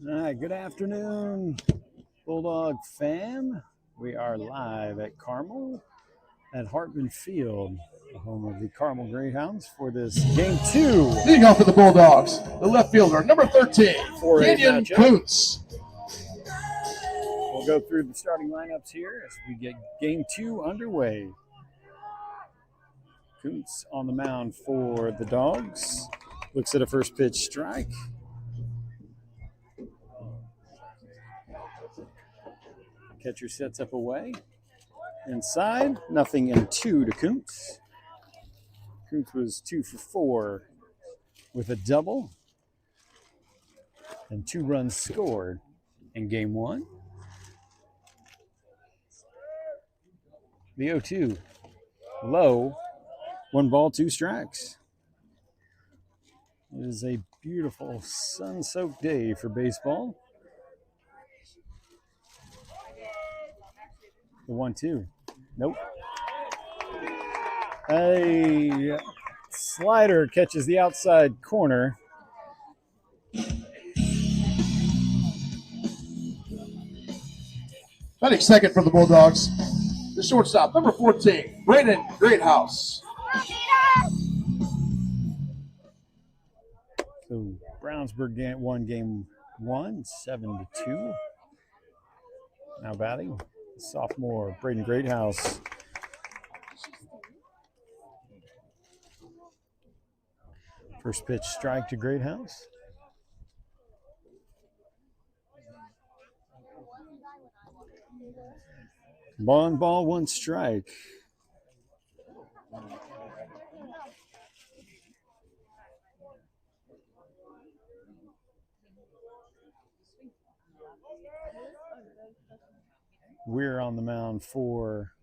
All right, good afternoon, Bulldog fam. We are live at Carmel at Hartman Field, the home of the Carmel Greyhounds, for this game 2. Leading off for the Bulldogs, the left fielder, number 13, Kenyon Kuntz. We'll go through the starting lineups here as we get game 2 underway. Kuntz on the mound for the Dogs. Looks at a first pitch strike. Catcher sets up away. Inside, nothing in 2 to Kuntz. Kuntz was 2 for 4 with a double and 2 runs scored in game 1. The 0-2, low, 1 ball, 2 strikes. It is a beautiful sun-soaked day for baseball. The 1-2. Nope. A slider catches the outside corner. Batting second for the Bulldogs, the shortstop, number 14, Braden Greathouse. So Brownsburg won game 1, 7-2. Now batting, sophomore Braden Greathouse. First pitch strike to Greathouse. One ball, 1 strike. We're on the mound for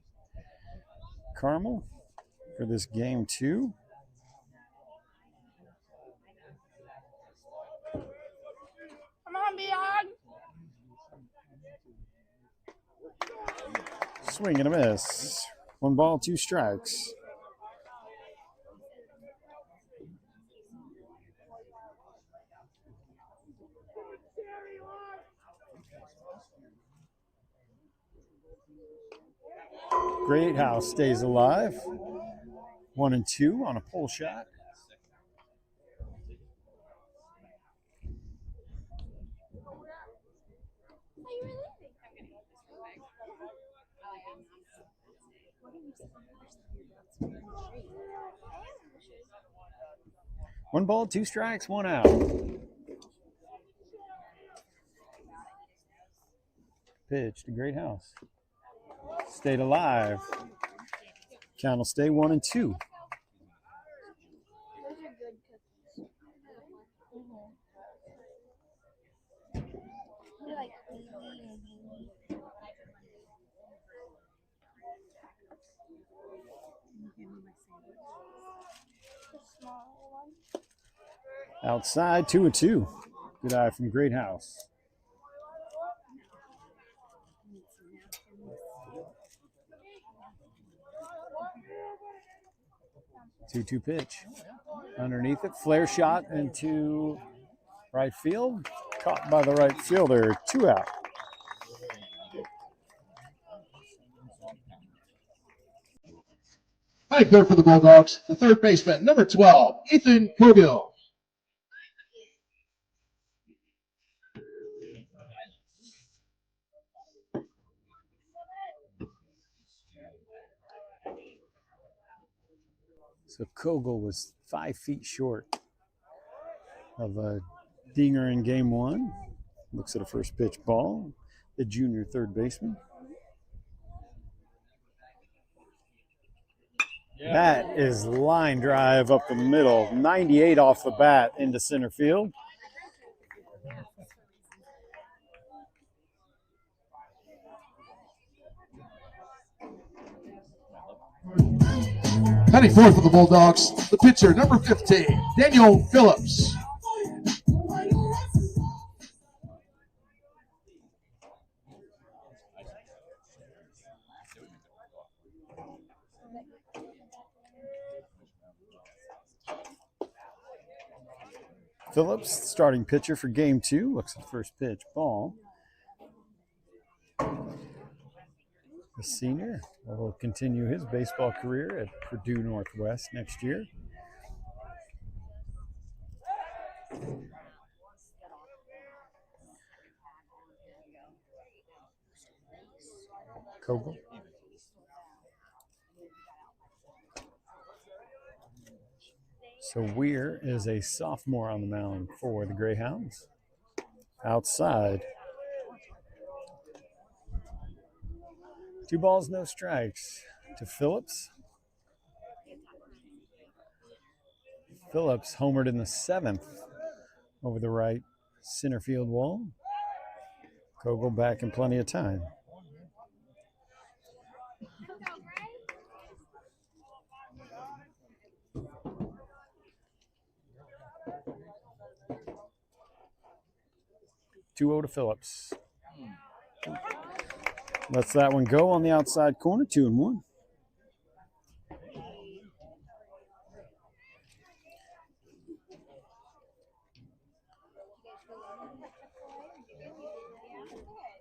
Carmel for this game 2. Come on, Beyond. Swing and a miss. 1 ball, 2 strikes. Greathouse stays alive. 1-2 on a pull shot. One ball, 2 strikes, 1 out. Pitch to Greathouse. Stayed alive. Count will stay 1-2. Outside, 2-2. Good eye from Greathouse. Two pitch. Underneath it, flare shot into right field. Caught by the right fielder, 2 out. Batting third for the Bulldogs, the third baseman, number 12, Ethan Cogill. So Kogel was 5 feet short of a dinger in game 1. Looks at a first pitch ball. The junior third baseman. That is line drive up the middle. 98 off the bat into center field. Batting fourth for the Bulldogs, the pitcher, number 15, Daniel Phillips. Phillips, starting pitcher for game 2, looks at first pitch, ball. The senior will continue his baseball career at Purdue Northwest next year. Kogel. So Weir is a sophomore on the mound for the Greyhounds. Outside. 2 balls, no strikes to Phillips. Phillips homered in the 7th over the right center field wall. Kogel back in plenty of time. Two-0 to Phillips. Lets that one go on the outside corner, 2-1.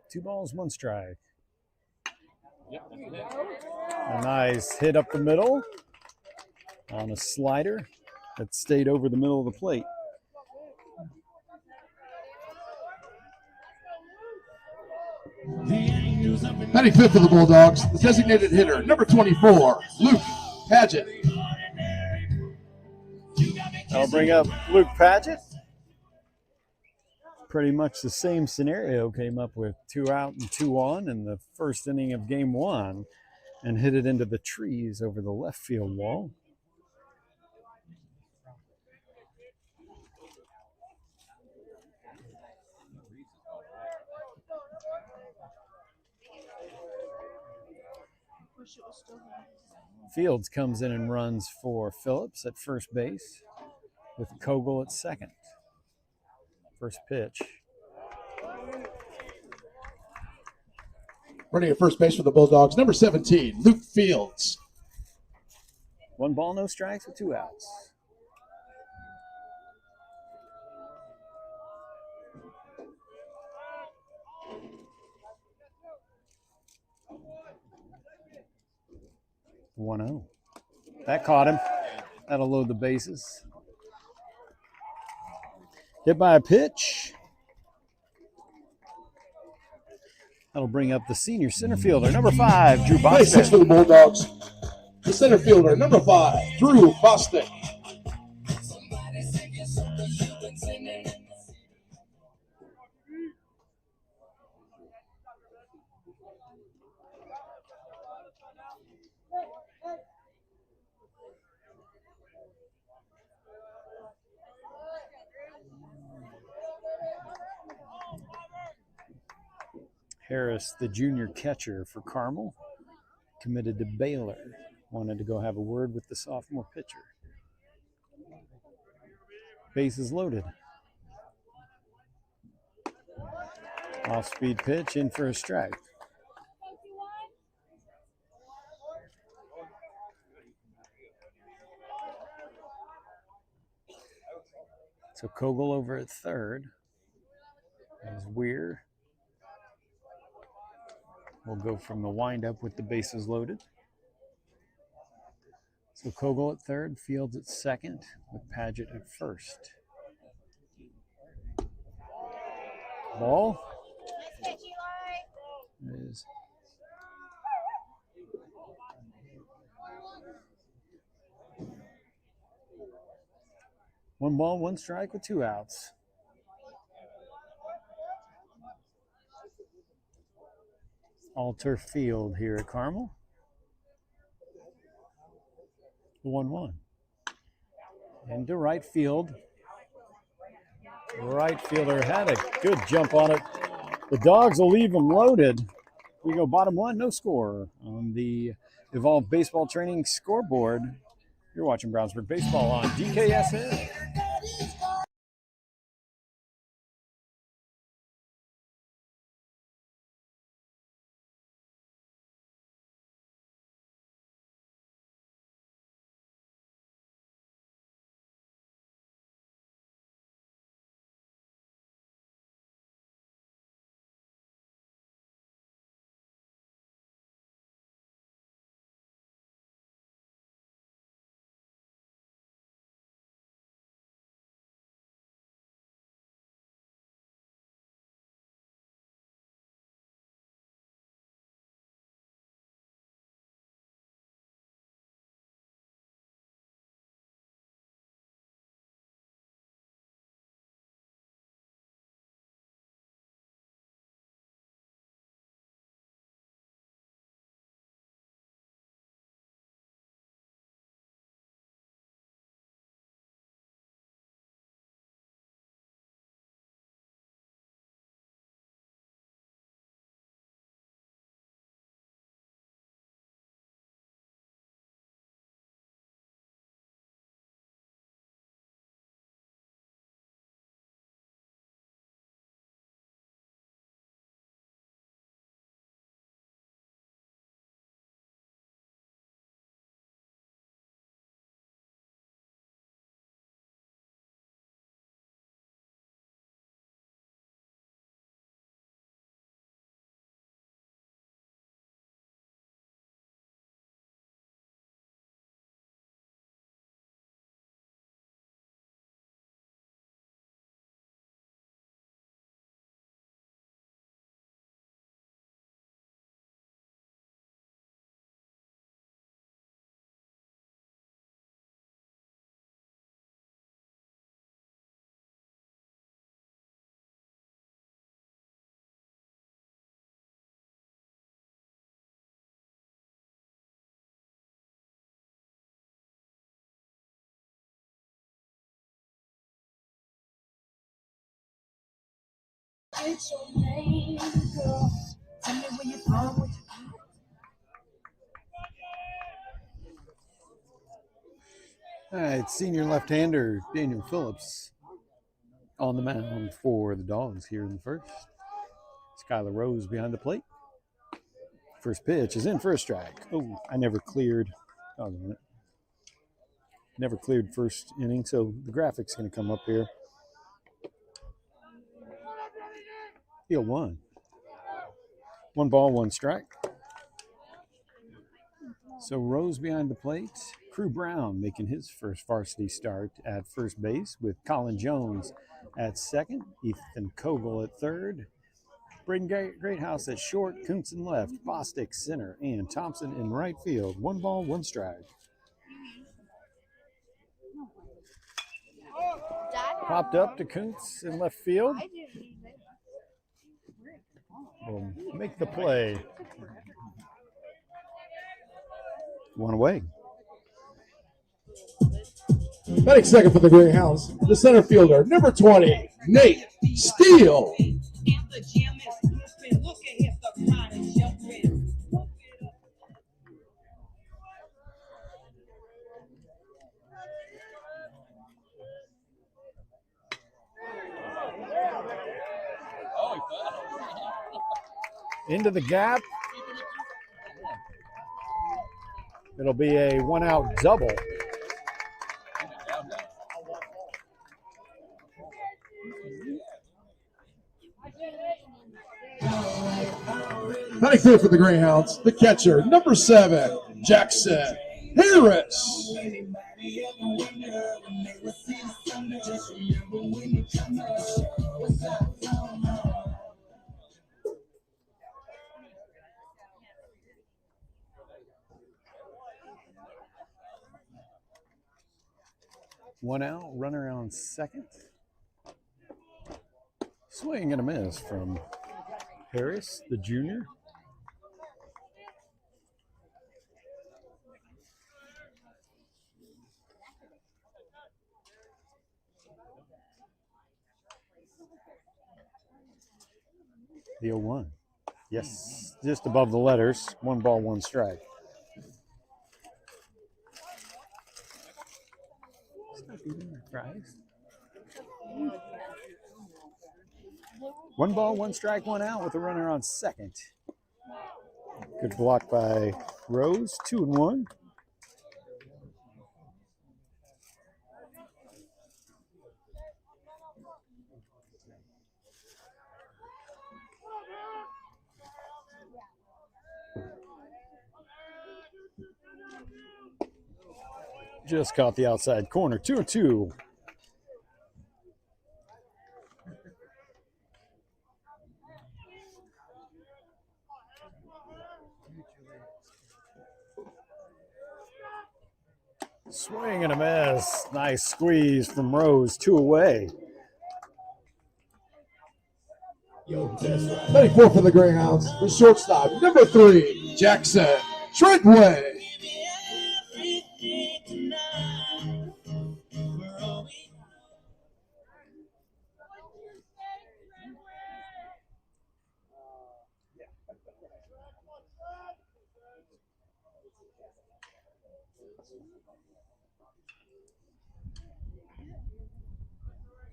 Two balls, one strike. A nice hit up the middle on a slider that stayed over the middle of the plate. Batting fifth for the Bulldogs, the designated hitter, number 24, Luke Paget. I'll bring up Luke Paget. Pretty much the same scenario, came up with 2 out and 2 on in the first inning of game 1 and hit it into the trees over the left field wall. Fields comes in and runs for Phillips at first base with Kogel at second. First pitch. Running at first base for the Bulldogs, number 17, Luke Fields. 1 ball, no strikes with 2 outs. One-0. That caught him. That'll load the bases. Hit by a pitch. That'll bring up the senior center fielder, number 5, Drew Play 6 for Boston. the Bulldogs, the center fielder, number 5, Drew Boston. Harris, the junior catcher for Carmel, committed to Baylor. Wanted to go have a word with the sophomore pitcher. Bases loaded. Off-speed pitch, in for a strike. So Kogel over at third. As Weir will go from the windup with the bases loaded. So Kogel at third, Fields at second, with Paget at first. Ball is one ball, one strike with 2 outs. All turf field here at Carmel. 1-1. Into right field. Right fielder had a good jump on it. The Dogs will leave them loaded. We go bottom 1, no score on the Evolved Baseball Training scoreboard. You're watching Brownsburg Baseball on DKSN. All right, senior left-hander Daniel Phillips on the mound for the Dogs here in the first. Skylar Rose behind the plate. First pitch is in for a strike. Oh, I never cleared. Never cleared first inning, so the graphic's going to come up here. Deal 1. 1 ball, 1 strike. So Rose behind the plate. Crew Brown making his first varsity start at first base with Colin Jones at second, Ethan Kogel at third, Braden Greathouse at short, Kuntz in left, Bostic center, and Thompson in right field. 1 ball, 1 strike. Popped up to Kuntz in left field. Will make the play. 1 away. Batting second for the Greyhounds, the center fielder, number 20, Nate Steele. Into the gap. It'll be a 1-out double. Batting third for the Greyhounds, the catcher, number 7, Jackson Harris. One out, runner on second. Swing and a miss from Harris, the junior. The 0-1. Yes, just above the letters. 1 ball, 1 strike. 1 ball, 1 strike, 1 out with a runner on second. Good block by Rose. 2-1. Just caught the outside corner. 2-2. Swing and a miss. Nice squeeze from Rose. 2 away. 94 for the Greyhounds, the shortstop, number 3, Jackson Trentway.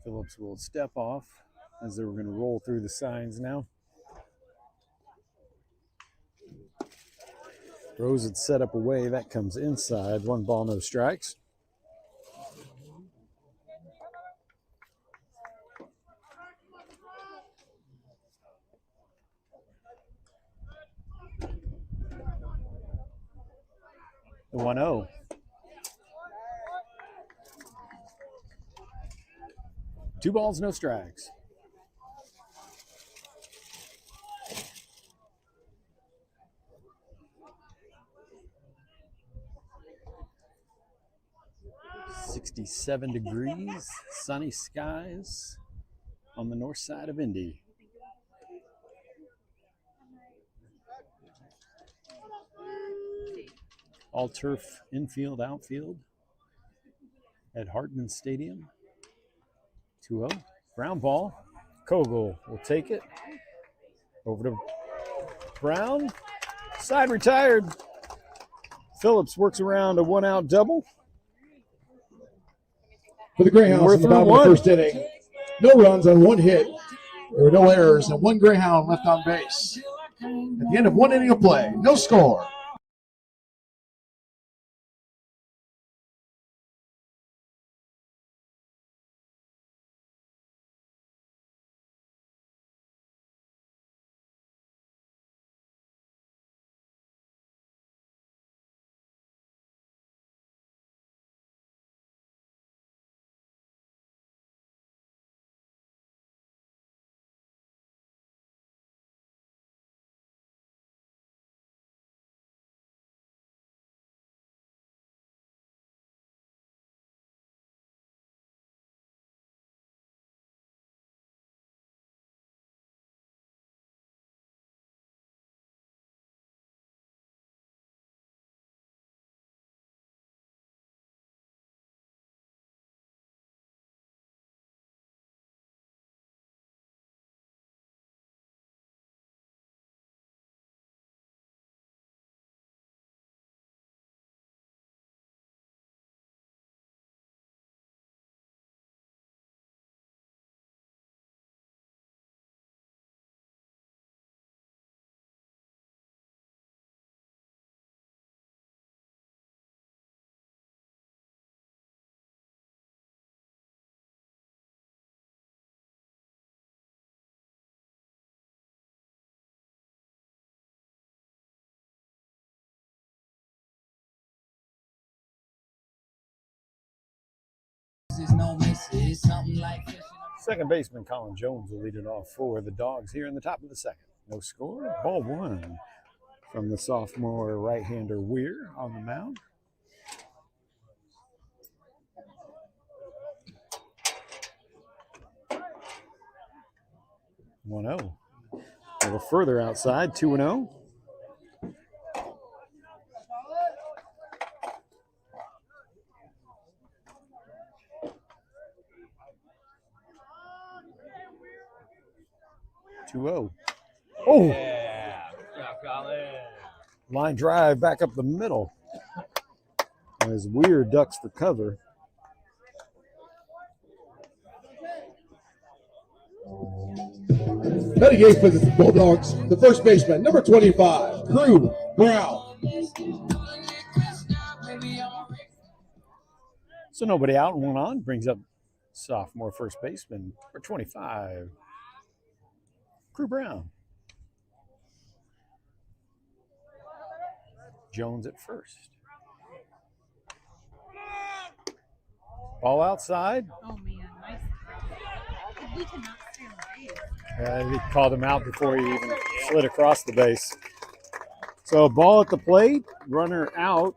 Phillips will step off as they were going to roll through the signs now. Rose had set up away. That comes inside. 1 ball, no strikes. The 1-0. Two balls, no strikes. .67 degrees, sunny skies on the north side of Indy. All turf infield, outfield at Hartman Stadium. 2-0. Ground ball Kogel will take it. Over to Brown. Side retired. Phillips works around a one-out double. For the Greyhounds in the bottom of the first inning, no runs on one hit. There were no errors and one Greyhound left on base. At the end of one inning of play, no score. Second baseman Colin Jones will lead it off for the Dogs here in the top of the second. No score. Ball one from the sophomore right-hander Weir on the mound. One 0. A little further outside. 2-0. Oh! Yeah. Line drive back up the middle. As Weir ducks for cover. Batting eighth for the Bulldogs, the first baseman, number 25, Crew Brown. So nobody out and one on. Brings up sophomore first baseman, number 25, Crew Brown. Jones at first. Ball outside. Oh man, nice throw. We cannot stay on the base. He called him out before he even slid across the base. So ball at the plate, runner out.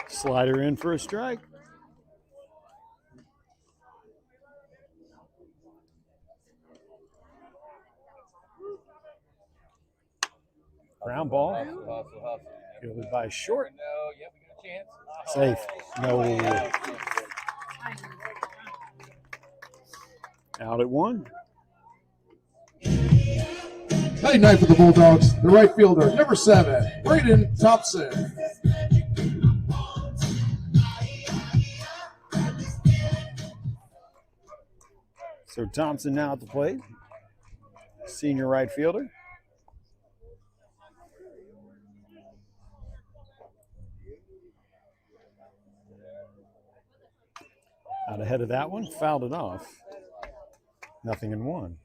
Slider in for a strike. Ground ball. Fielded by Short. Safe. No. Out at one. Batting ninth for the Bulldogs, the right fielder, number 7, Braden Thompson. So Thompson now at the plate. Senior right fielder. Out ahead of that one, fouled it off. 0-1.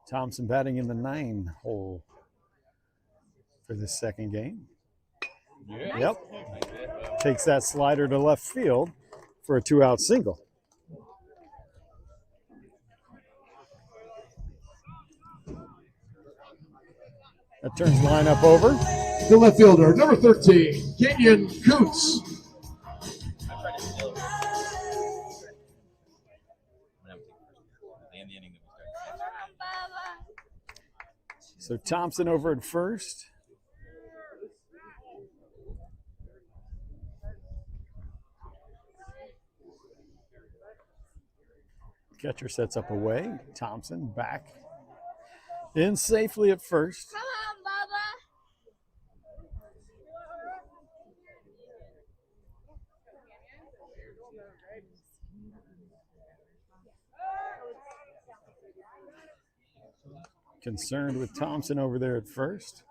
Thompson batting in the 9 hole for this second game. Yep. Takes that slider to left field for a 2-out single. That turns the lineup over. The left fielder, number 13, Kenyon Coots. So Thompson over at first. Catcher sets up away. Thompson back in safely at first. Come on, Bubba. 'Concerned with Thompson over there at first.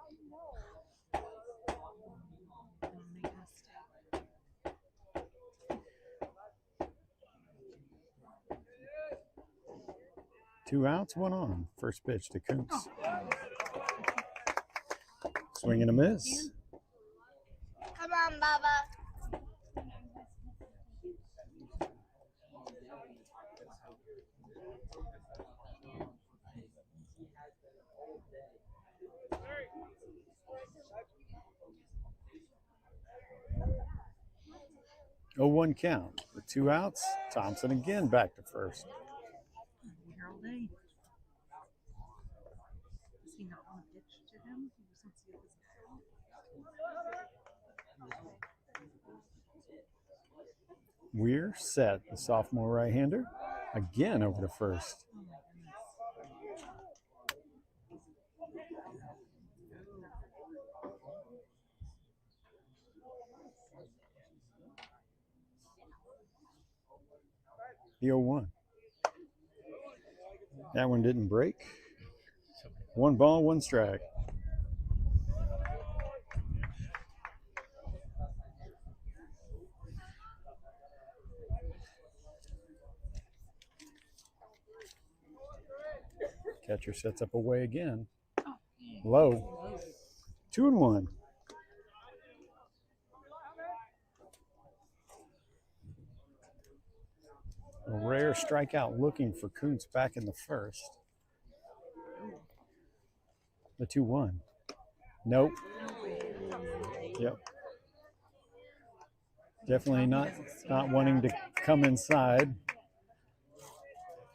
Two outs, one on. First pitch to Kuntz. Swing and a miss. Come on, Bubba. Oh, 1 count. With 2 outs, Thompson again back to first. Here all day. Does he not want to pitch to him? He just wants to get this guy out. Weir set, the sophomore right-hander, again over to first. Oh my goodness. The 0-1. That one didn't break. 1 ball, 1 strike. Catcher sets up away again. Low. 2-1. A rare strikeout looking for Kuntz back in the first. The 2-1. Nope. Yep. Definitely not wanting to come inside.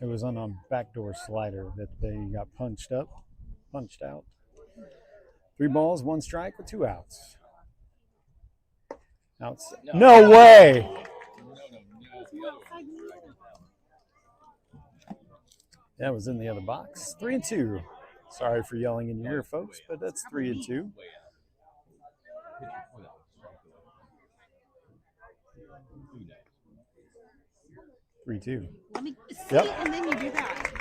It was on a backdoor slider that they got punched out. 3 balls, 1 strike with 2 outs. Outs. No way. That was in the other box. 3-2. Sorry for yelling in your ear, folks, but that's 3-2. Let me see, Yep. and then you do that.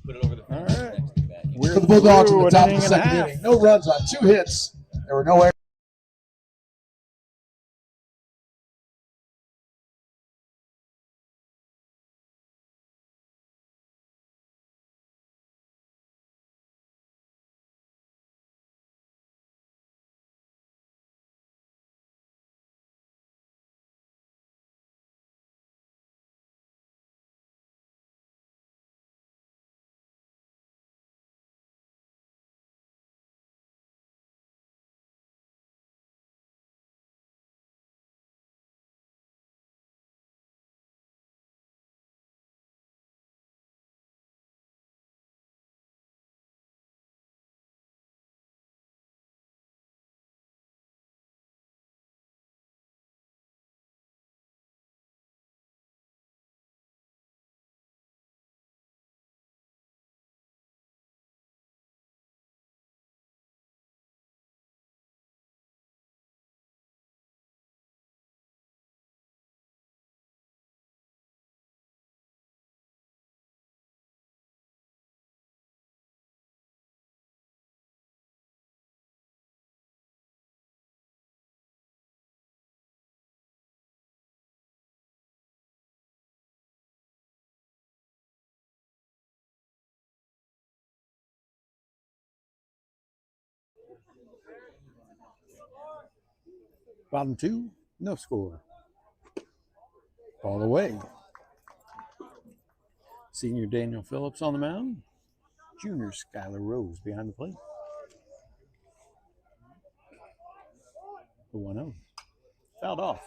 Put it over the All fence. right. For the Bulldogs in the top of the An second inning and a inning. No runs on 2 hits. There were no errors. Bottom 2, no score. Ball away. Senior Daniel Phillips on the mound. Junior Skylar Rose behind the plate. The 1-0. Fouled off.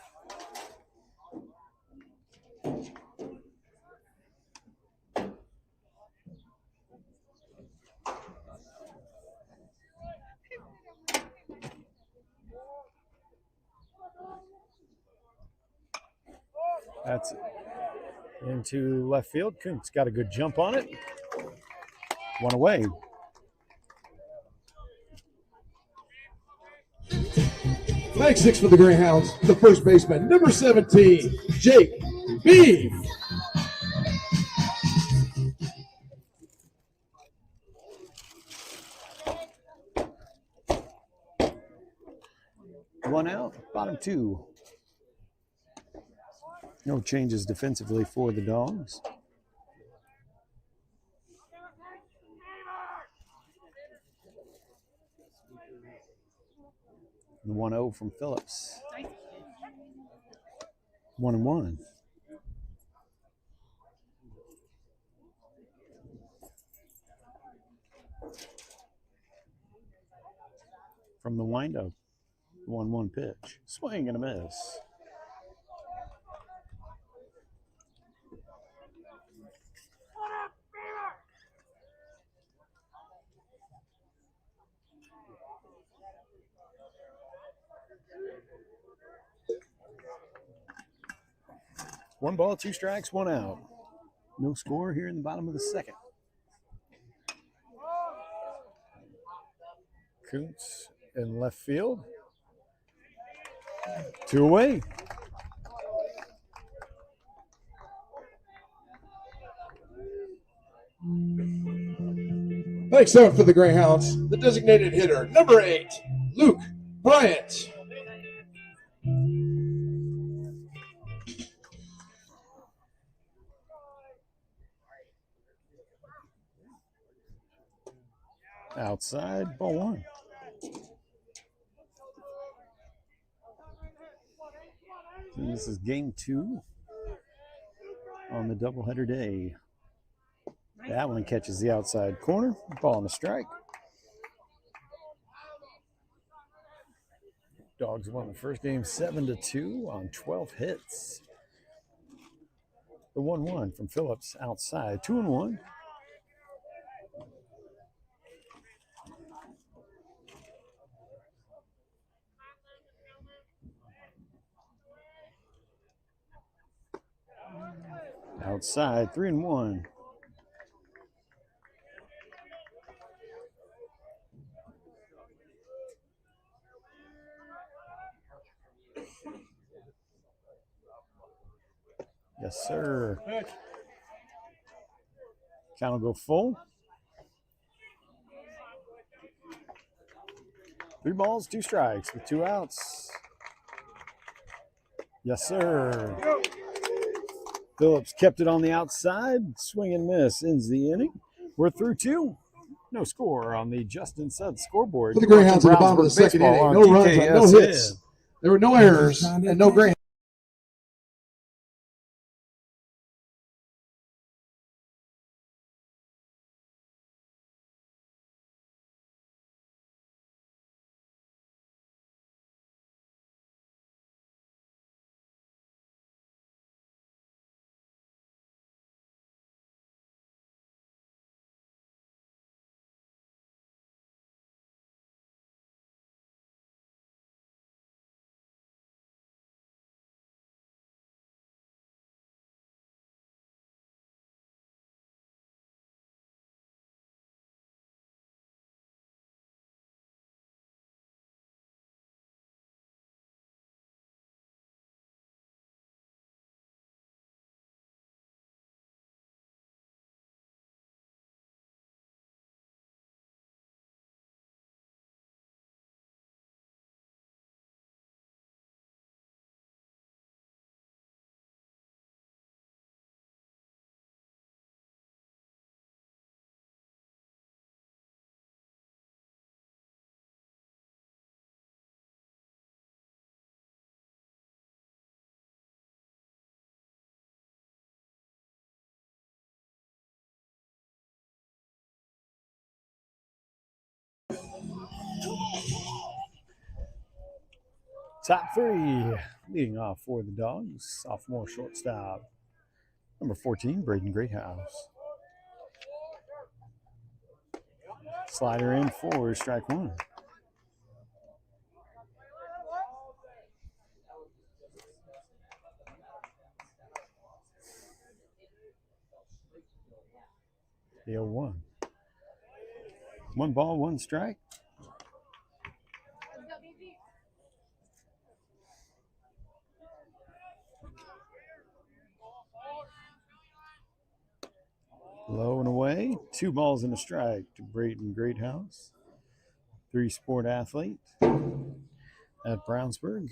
That's into left field. Kuntz got a good jump on it. One away. Flag 6 for the Greyhounds. The first baseman, number 17, Jake B. One out, bottom 2. No changes defensively for the Dogs. The 1-0 from Phillips. 1-1. From the windup. 1-1 pitch. Swing and a miss. One ball, 2 strikes, 1 out. No score here in the bottom of the second. Kuntz in left field. 2 away. Flag 7 for the Greyhounds. The designated hitter, number 8, Luke Bryant. Outside, ball 1. And this is game 2 on the doubleheader day. That one catches the outside corner. Ball on the strike. Dogs won the first game 7-2 on 12 hits. The 1-1 from Phillips outside. 2-1. Outside, 3-1. Yes, sir. Count will go full. 3 balls, 2 strikes with 2 outs. Yes, sir. Phillips kept it on the outside. Swing and miss ends the inning. We're through 2. No score on the Justin Suds scoreboard. For the Greyhounds at the bottom of the second inning, no runs on no hits. There were no errors and no Greyhounds. Top three, leading off for the Dogs, sophomore shortstop, number 14, Braden Greathouse. Slider in for strike one. The 0-1. 1 ball, 1 strike. Low and away, 2 balls and a strike to Brayton Greathouse, 3-sport athlete at Brownsburg.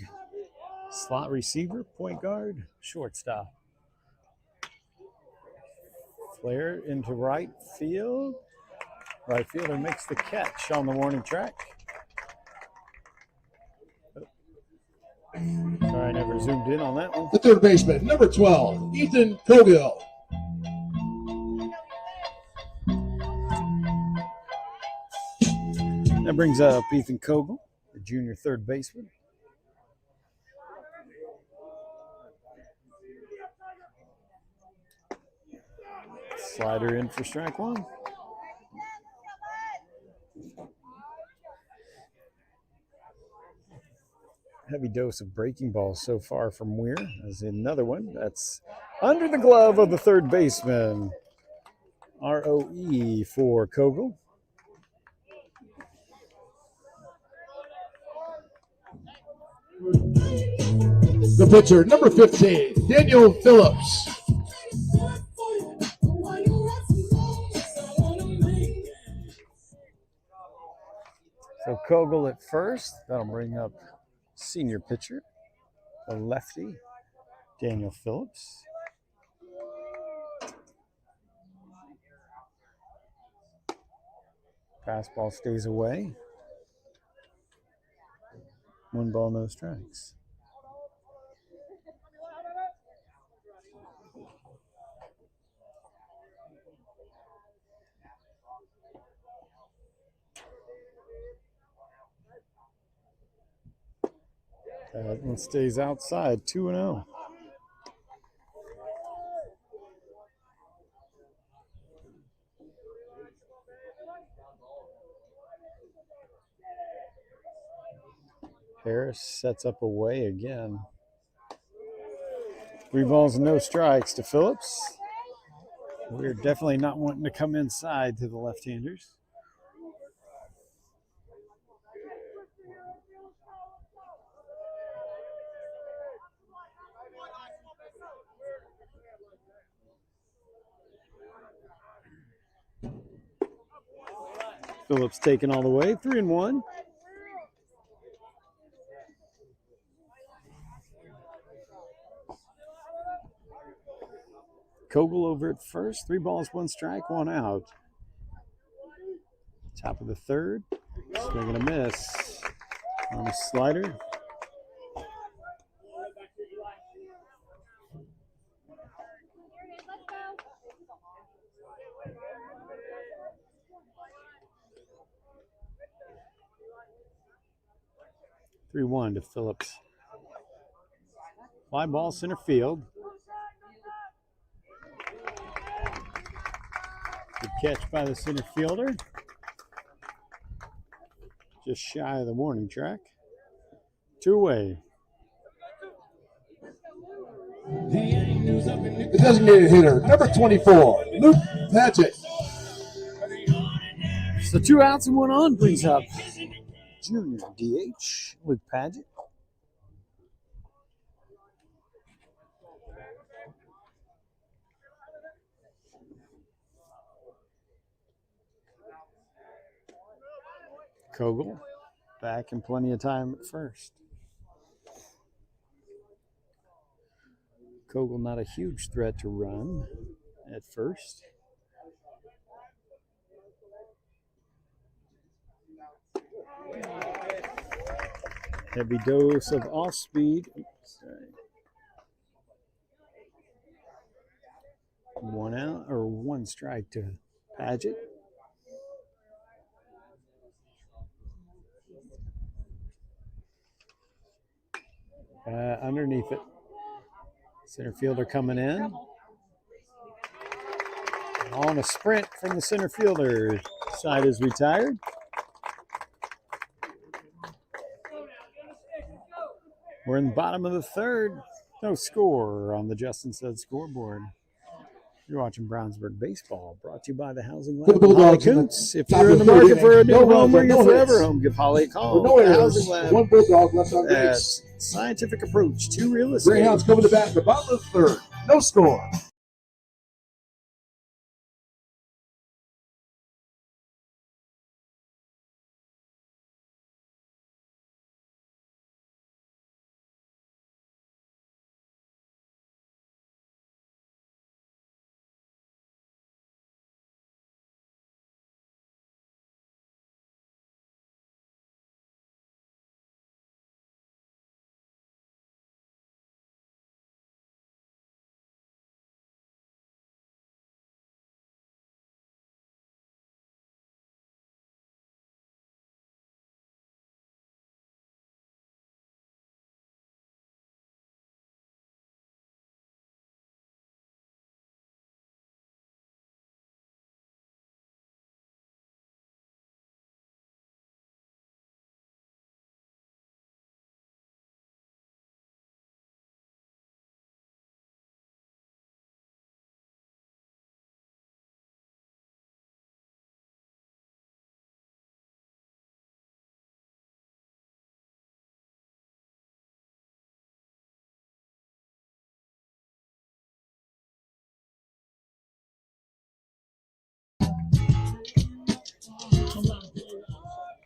Slot receiver, point guard, shortstop. Flare into right field. Right fielder makes the catch on the warning track. Sorry, I never zoomed in on that one. The third baseman, number 12, Ethan Cogill. That brings up Ethan Cogill, the junior third baseman. Slider in for strike one. Heavy dose of breaking balls so far from Weir. As another one that's under the glove of the third baseman. ROE for Cogill. The pitcher, number 15, Daniel Phillips. So Cogill at first. That'll bring up senior pitcher, the lefty, Daniel Phillips. Fastball stays away. 1 ball, no strikes. That one stays outside, 2-0. Harris sets up away again. 3 balls and no strikes to Phillips. We're definitely not wanting to come inside to the left-handers. Phillips taken all the way, 3-1. Cogill over at first, 3 balls, 1 strike, 1 out. Top of the third, swing and a miss on a slider. Three 3-1 to Phillips. Fly ball center field. Good catch by the center fielder. Just shy of the warning track. 2 away. The designated hitter, number 24, Luke Padgett. So 2 outs and 1 on brings up junior DH, Luke Padgett. Cogill back in plenty of time at first. Cogill not a huge threat to run at first. Heavy dose of off speed. Sorry. 1 out or 1 strike to Padgett. Underneath it. Center fielder coming in. On a sprint from the center fielder. Side is retired. We're in the bottom of the third. No score on the Justin Said scoreboard. You're watching Brownsburg Baseball, brought to you by the Housing Lab. For the Bulldogs, Coons. If you're in the market for a new home or you're forever home, give Holly a call. No The errors. Housing Lab. One Bulldog left on At base. Scientific Approach to Real Estate. Greyhounds coming to bat in the bottom of the third. No score.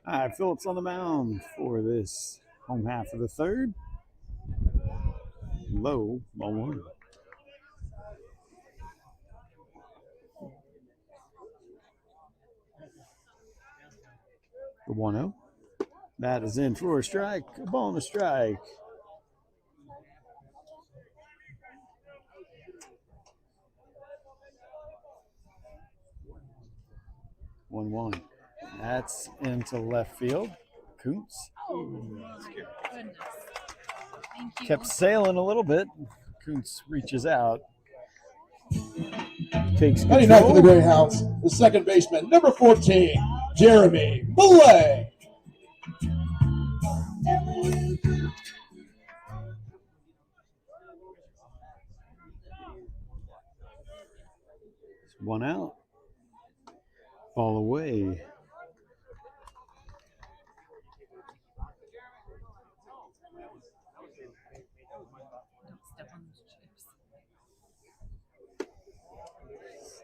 All right, Phillips on the mound for this home half of the third. Low, ball one. The 1-0. That is in for a strike. A ball and a strike. One. That's into left field. Kuntz. Oh, my goodness. Thank you. Kept sailing a little bit. Kuntz reaches out. Takes Heading out for the control. Greyhounds, the second baseman, number 14, Jeremy Millay. One out. Ball away. Don't step on those chips.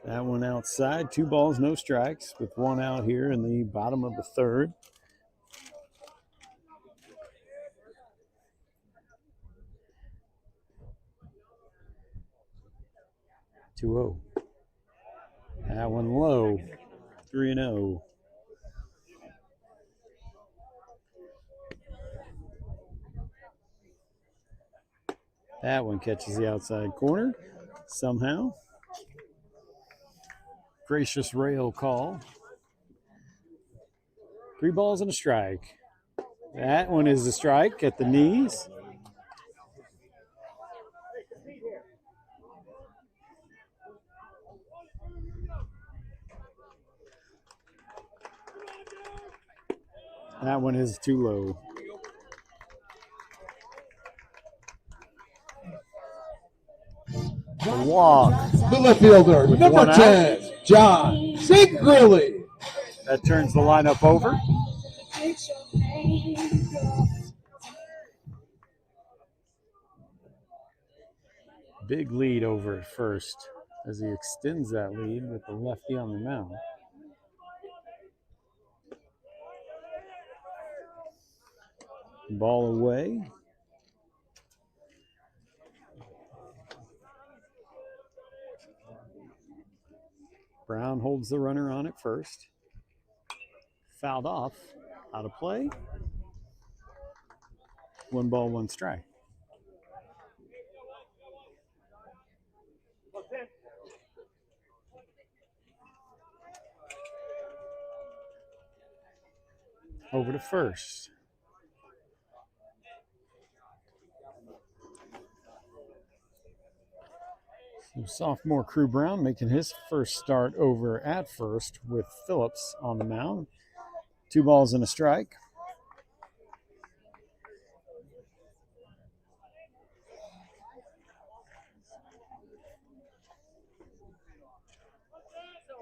That one outside. 2 balls, no strikes, with one out here in the bottom of the third. Two-0. That one low. 3-0. That one catches the outside corner somehow. Gracious rail call. 3 balls and a strike. That one is a strike at the knees. That one is too low. A walk. The left fielder, With number one out. 10, John Zigrilli. That turns the lineup over. Big lead over at first as he extends that lead with the lefty on the mound. Ball away. Brown holds the runner on at first. Fouled off. Out of play. 1 ball, 1 strike. Over to first. So sophomore Crew Brown making his first start over at first with Phillips on the mound. 2 balls and a strike.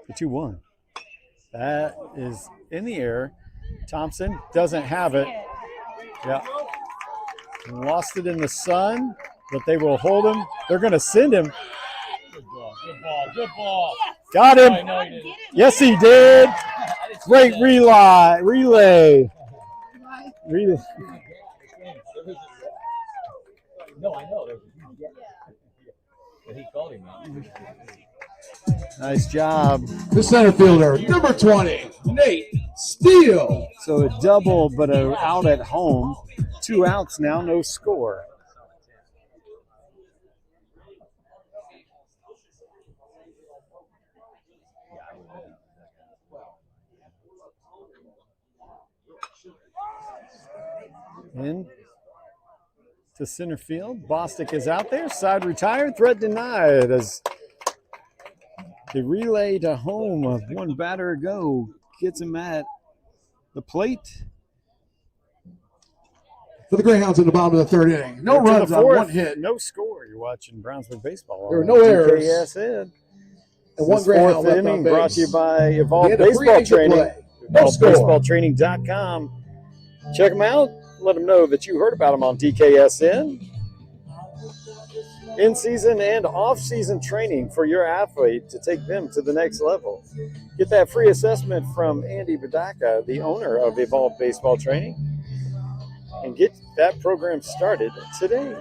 The 2-1. That is in the air. Thompson doesn't have it. Yeah. Lost it in the sun, but they will hold him. They're going to send him. Good ball, good ball, good ball. Got him. Oh, no, he didn't. Yes, he did. Great relay. No, I know. But he called him out. Nice job. The center fielder, number 20, Nate Steele. So a double, but out at home. 2 outs now, no score. In to center field. Bostic is out there. Side retired. Threat denied as the relay to home of 1 batter ago gets him at the plate. For the Greyhounds in the bottom of the 3rd inning. No runs on 1 hit. No score. You're watching Brownsburg baseball. There were no errors. DKSN. And 1 Greyhound left inning on base. brought to you by Evolve He had a free Baseball agent Training. play. No score. EvolveBaseballTraining.com. Check them out. Let them know that you heard about them on DKSN. In-season and off-season training for your athlete to take them to the next level. Get that free assessment from Andy Badaka, the owner of Evolve Baseball Training, and get that program started today.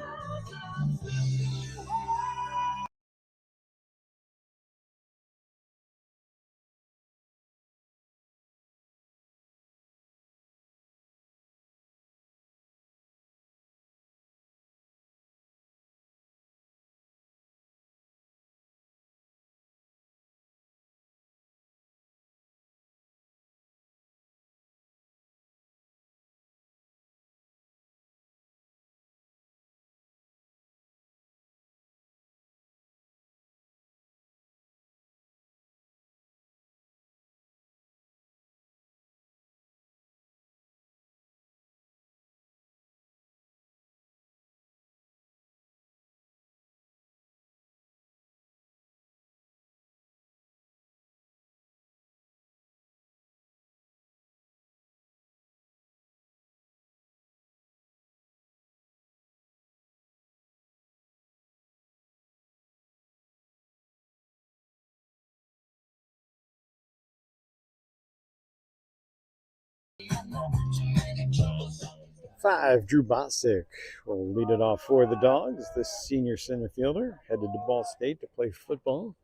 Five, Drew Bostic will lead it off for the Dogs. The senior center fielder headed to Ball State to play football.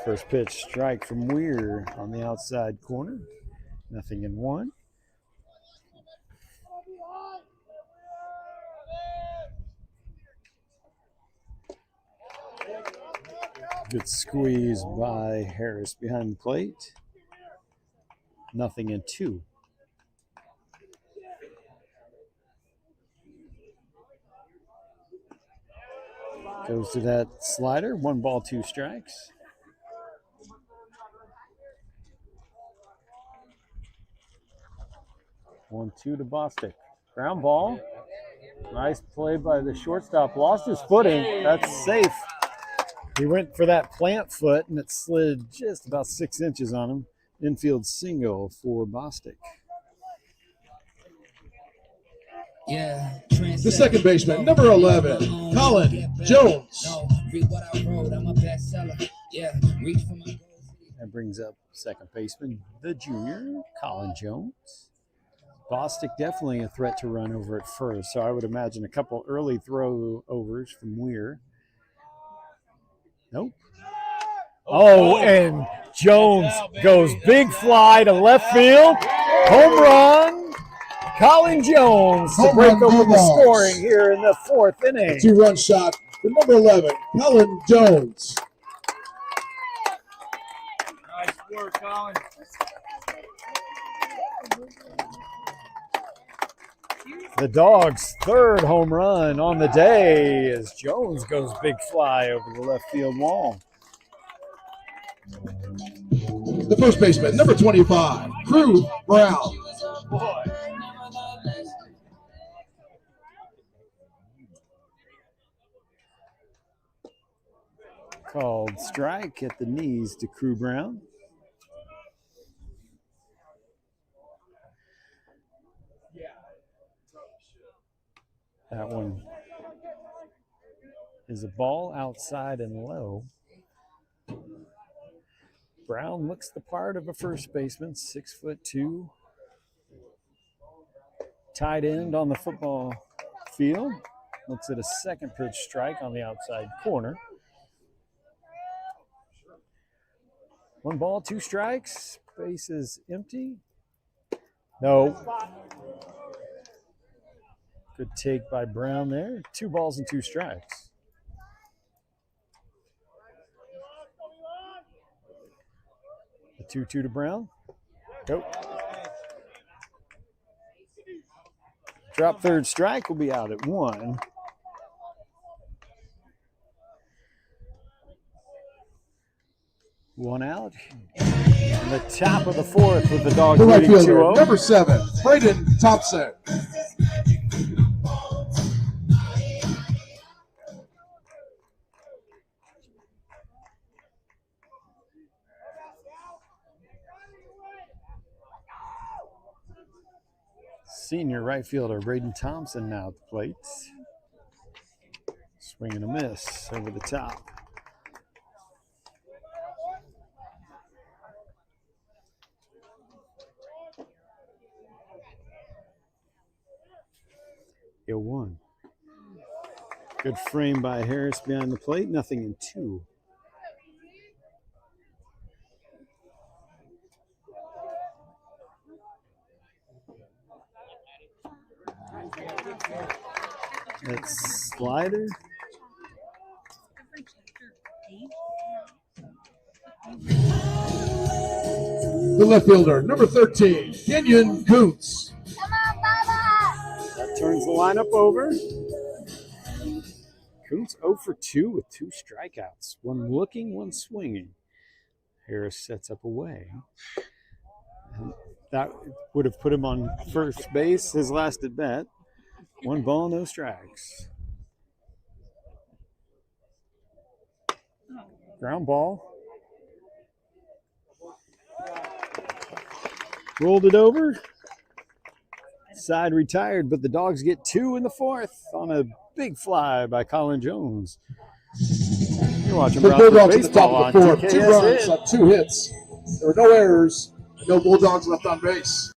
First pitch strike from Weir on the outside corner. 0-1. Good squeeze by Harris behind the plate. 0-2. Goes to that slider. 1 ball, 2 strikes. One, 2 to Bostic. Ground ball. Nice play by the shortstop. Lost his footing. That's safe. He went for that plant foot, and it slid just about 6 inches on him. Infield single for Bostic. The second baseman, number 11, Colin Jones. That brings up second baseman, the junior, Colin Jones. Bostic definitely a threat to run over at first, so I would imagine a couple early throw overs from Weir. Nope. Oh, and Jones goes big fly to left field. Home run. Colin Jones to break open the scoring here in the 4th inning. 2-run shot for number 11, Colin Jones. Nice work, Colin. The Dogs' third home run on the day as Jones goes big fly over the left field wall. The first baseman, number 25, Crew Brown. Called strike at the knees to Crew Brown. That one is a ball outside and low. Brown looks the part of a first baseman, 6'2", tight end on the football field. Looks at a second pitch strike on the outside corner. 1 ball, 2 strikes. Base is empty. No. Good take by Brown there. 2 balls and 2 strikes. The 2-2 to Brown. Go. Drop third strike, will be out at 1. One out. And the top of the 4th with the Dogs The right leading fielder, 2-0. number 7, Braden Thompson. Senior right fielder Braden Thompson now at the plate. Swing and a miss over the top. Yo, 1. Good frame by Harris behind the plate. Nothing in 2. That's slider. The left fielder, number 13, Kenyon Kuntz. That turns the lineup over. Kuntz 0 for 2 with 2 strikeouts. 1 looking, 1 swinging. Harris sets up away. And that would have put him on first base his last at bat. 1 ball, no strikes. Ground ball. Rolled it over. Side retired, but the Dogs get 2 in the 4th on a big fly by Colin Jones. You're watching The Brownsburg Bulldogs at the baseball top on of the 4th, 2 runs TKS. on 2 hits. There were no errors, no Bulldogs left on base.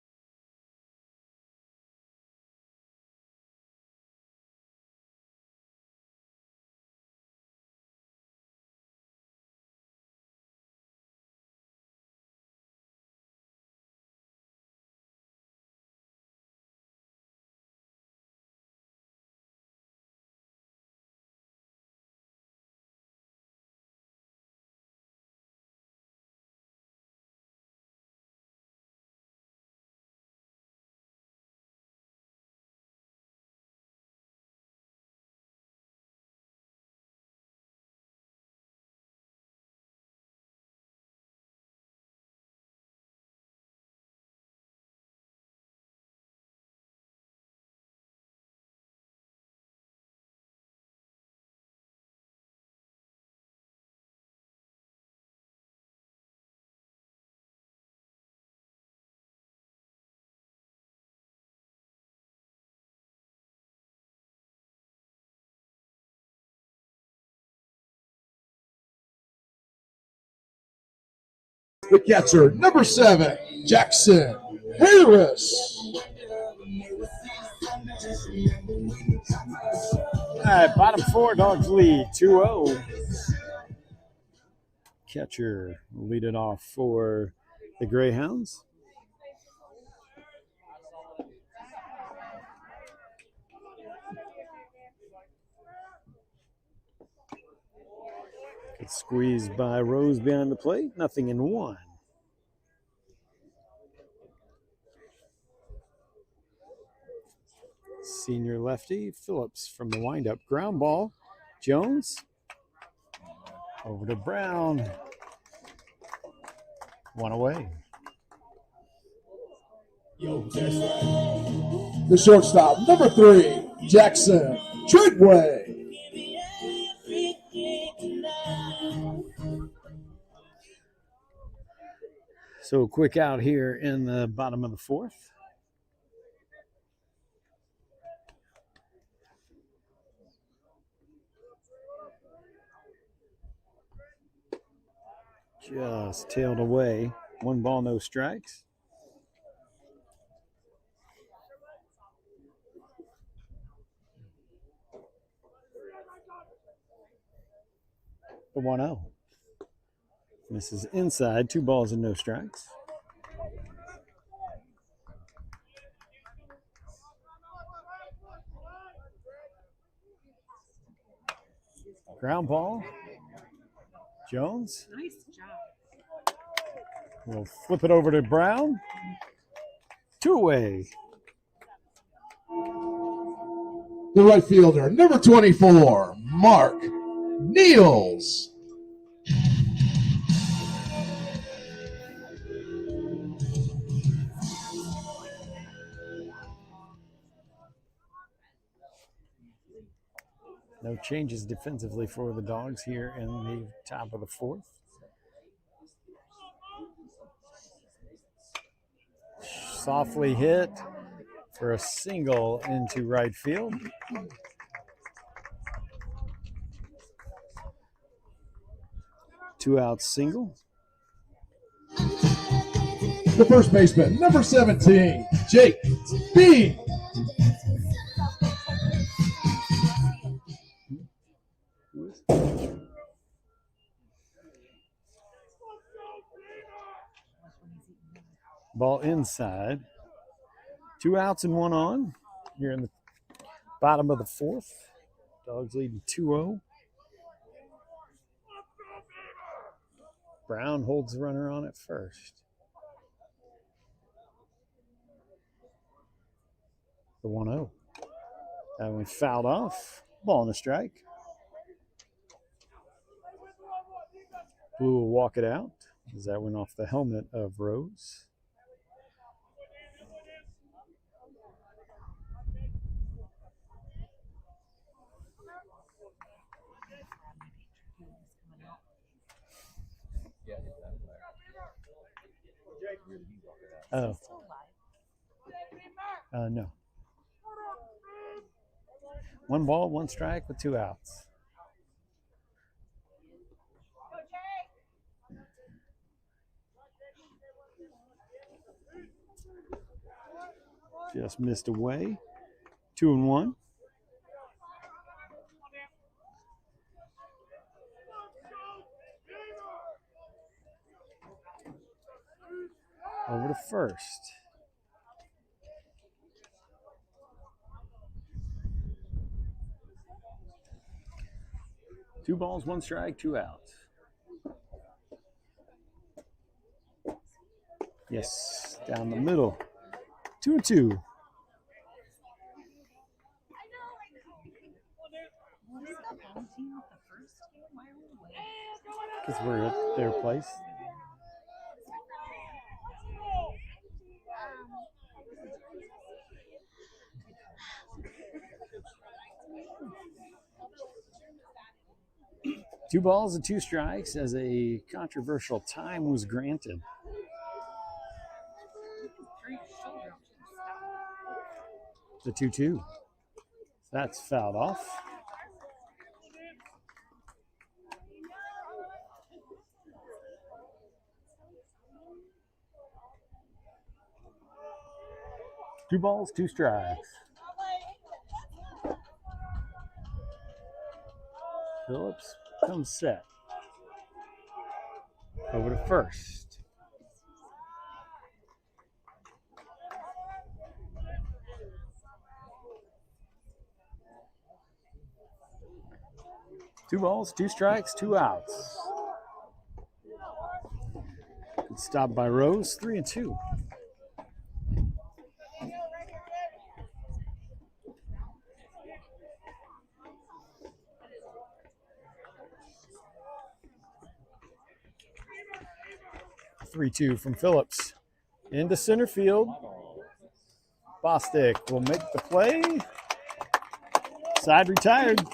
The catcher, number 7, Jackson Harris. All right, bottom 4, Dogs lead 2-0. Catcher will lead it off for the Greyhounds. Good squeeze by Rose behind the plate. Nothing in 1. senior lefty. Phillips from the windup. Ground ball. Jones. Over to Brown. One away. The shortstop, number 3, Jackson Treadway. So quick out here in the bottom of the 4th. Just tailed away. 1 ball, no strikes. The 1-0. This is inside. 2 balls and no strikes. Ground ball. Jones. Nice job. We'll flip it over to Brown. 2 away. The right fielder, number 24, Mark Niels. No changes defensively for the Dogs here in the top of the 4th. Softly hit for a single into right field. Two out single. The first baseman, number 17, Jake B. Ball inside. 2 outs and 1 on here in the bottom of the 4th. Dogs leading 2-0. Brown holds the runner on at first. The 1-0. That one fouled off. Ball and a strike. Blue will walk it out as that went off the helmet of Rose. Oh. No. 1 ball, 1 strike with 2 outs. Just missed away. 2-1. Over to first. Two balls, 1 strike, 2 outs. Yes, down the middle. 2-2. Because we're at their place. Two balls and 2 strikes as a controversial time was granted. The 2-2. That's fouled off. Two balls, 2 strikes. Phillips comes set. Over to first. Two balls, 2 strikes, 2 outs. Good stop by Rose, 3-2. 3-2 from Phillips. Into center field. Bostic will make the play. Side retired.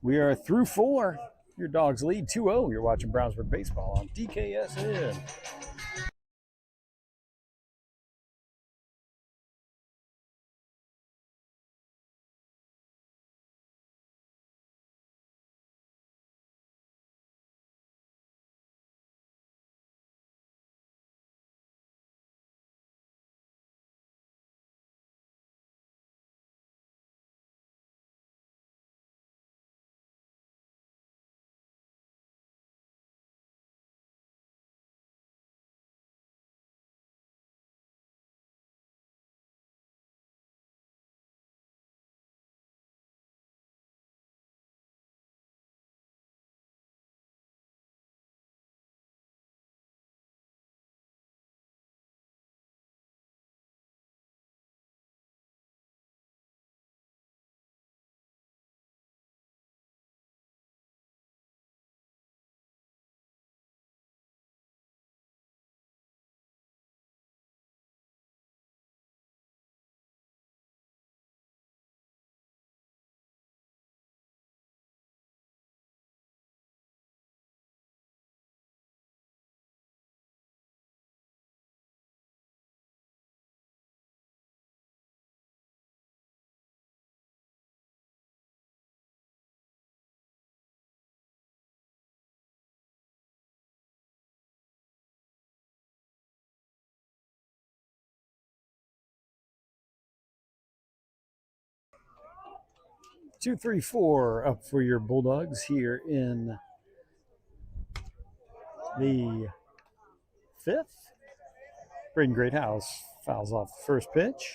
We are through 4. Your Dogs lead 2-0. You're watching Brownsburg Baseball on DKSN. Two, 3, 4 up for your Bulldogs here in the 5th. Braden Greathouse fouls off the first pitch.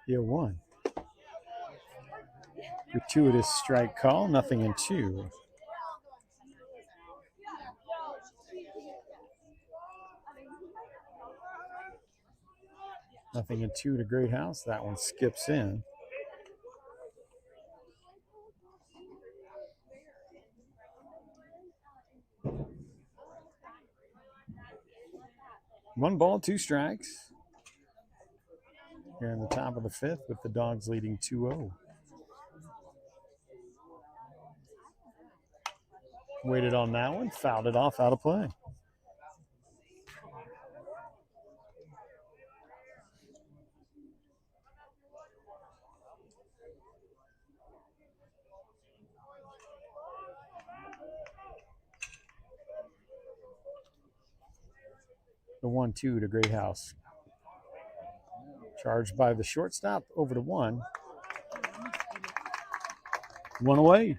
The 0-1. Gratuitous strike call, nothing in 2. Nothing in 2 to Greathouse. That one skips in. One ball, 2 strikes. Here in the top of the 5th with the Dogs leading 2-0. Waited on that one, fouled it off, out of play. The 1-2 to Greathouse. Charged by the shortstop, over to 1. 1 away.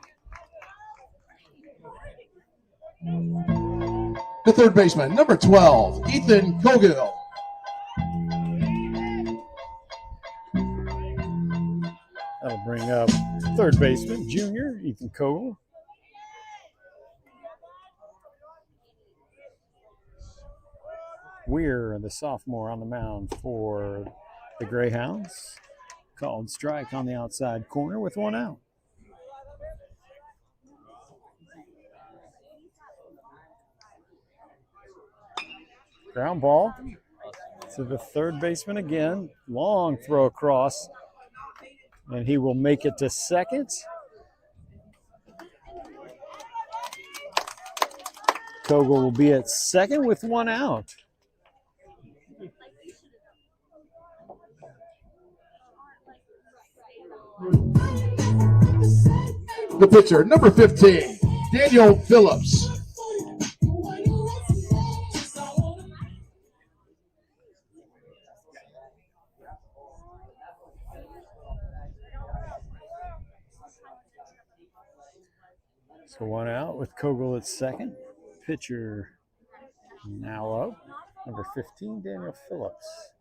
The third baseman, number 12, Ethan Cogill. That'll bring up third baseman, junior, Ethan Cogill. Weir, the sophomore, on the mound for the Greyhounds. Called strike on the outside corner with 1 out. Ground ball to the third baseman again. Long throw across, and he will make it to second. Cogill will be at second with 1 out. The pitcher, number 15, Daniel Phillips. So 1 out with Cogill at second. Pitcher now up, number 15, Daniel Phillips.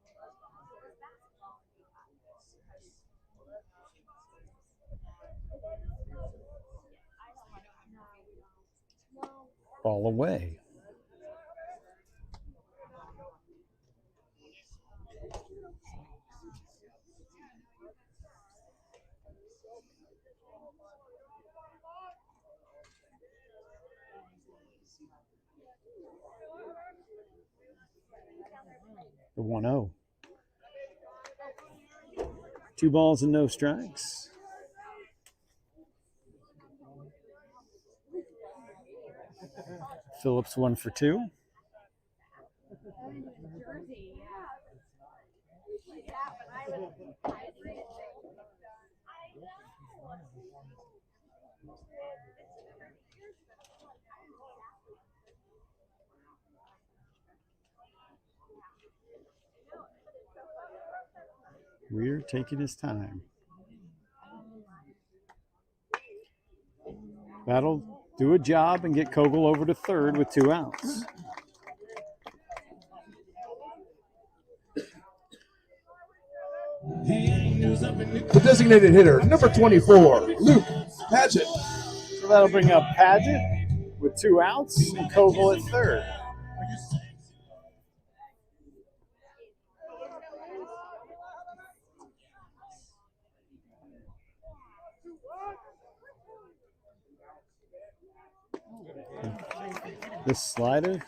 Ball away. The 1-0. 2 balls and no strikes. Phillips 1 for 2. Weir taking his time. That'll do a job and get Kogel over to third with 2 outs. The designated hitter, number 24, Luke Padgett. So that'll bring up Padgett with 2 outs and Kogel at third. This slider.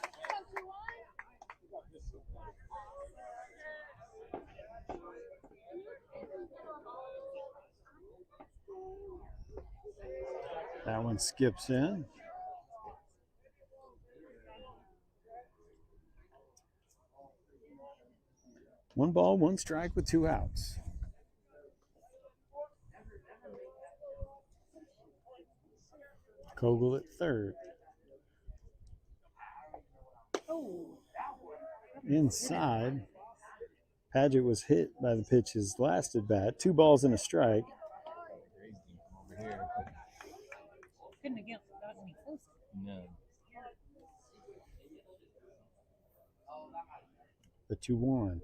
That one skips in. One ball, 1 strike with 2 outs. Kogel at third. Inside. Padgett was hit by the pitch his last at bat. 2 balls and a strike. Couldn't have gotten any closer. No. The 2-1.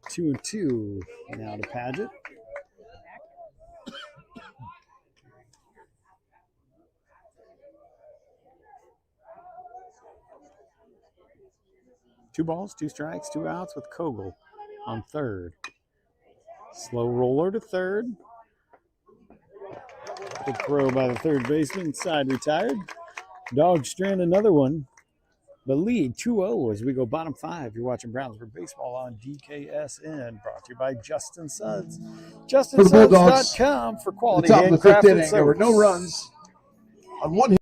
2-2 now to Padgett. Two balls, 2 strikes, 2 outs with Kogel on third. Slow roller to third. Good throw by the third baseman. Side retired. Dogs strand another one. The lead 2-0 as we go bottom 5. You're watching Brownsburg Baseball on DKSN. Brought to you by Justin Suds. JustinSuds.com for quality top of the 5th inning. handcrafted There were soaps. no runs on 1 hit.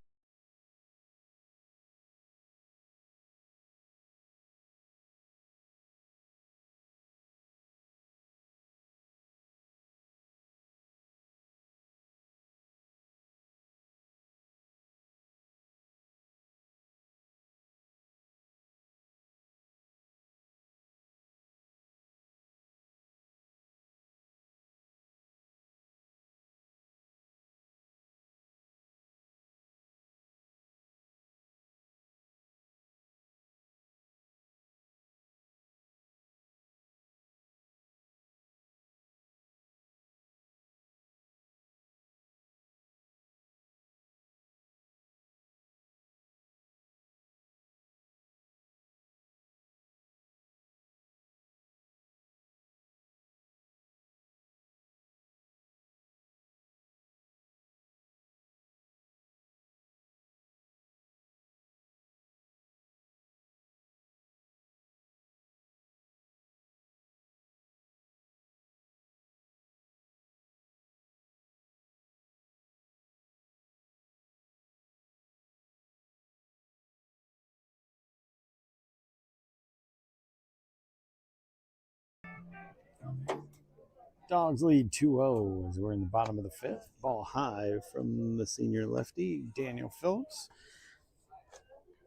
Dogs lead 2-0 as we're in the bottom of the 5th. Ball high from the senior lefty, Daniel Phillips,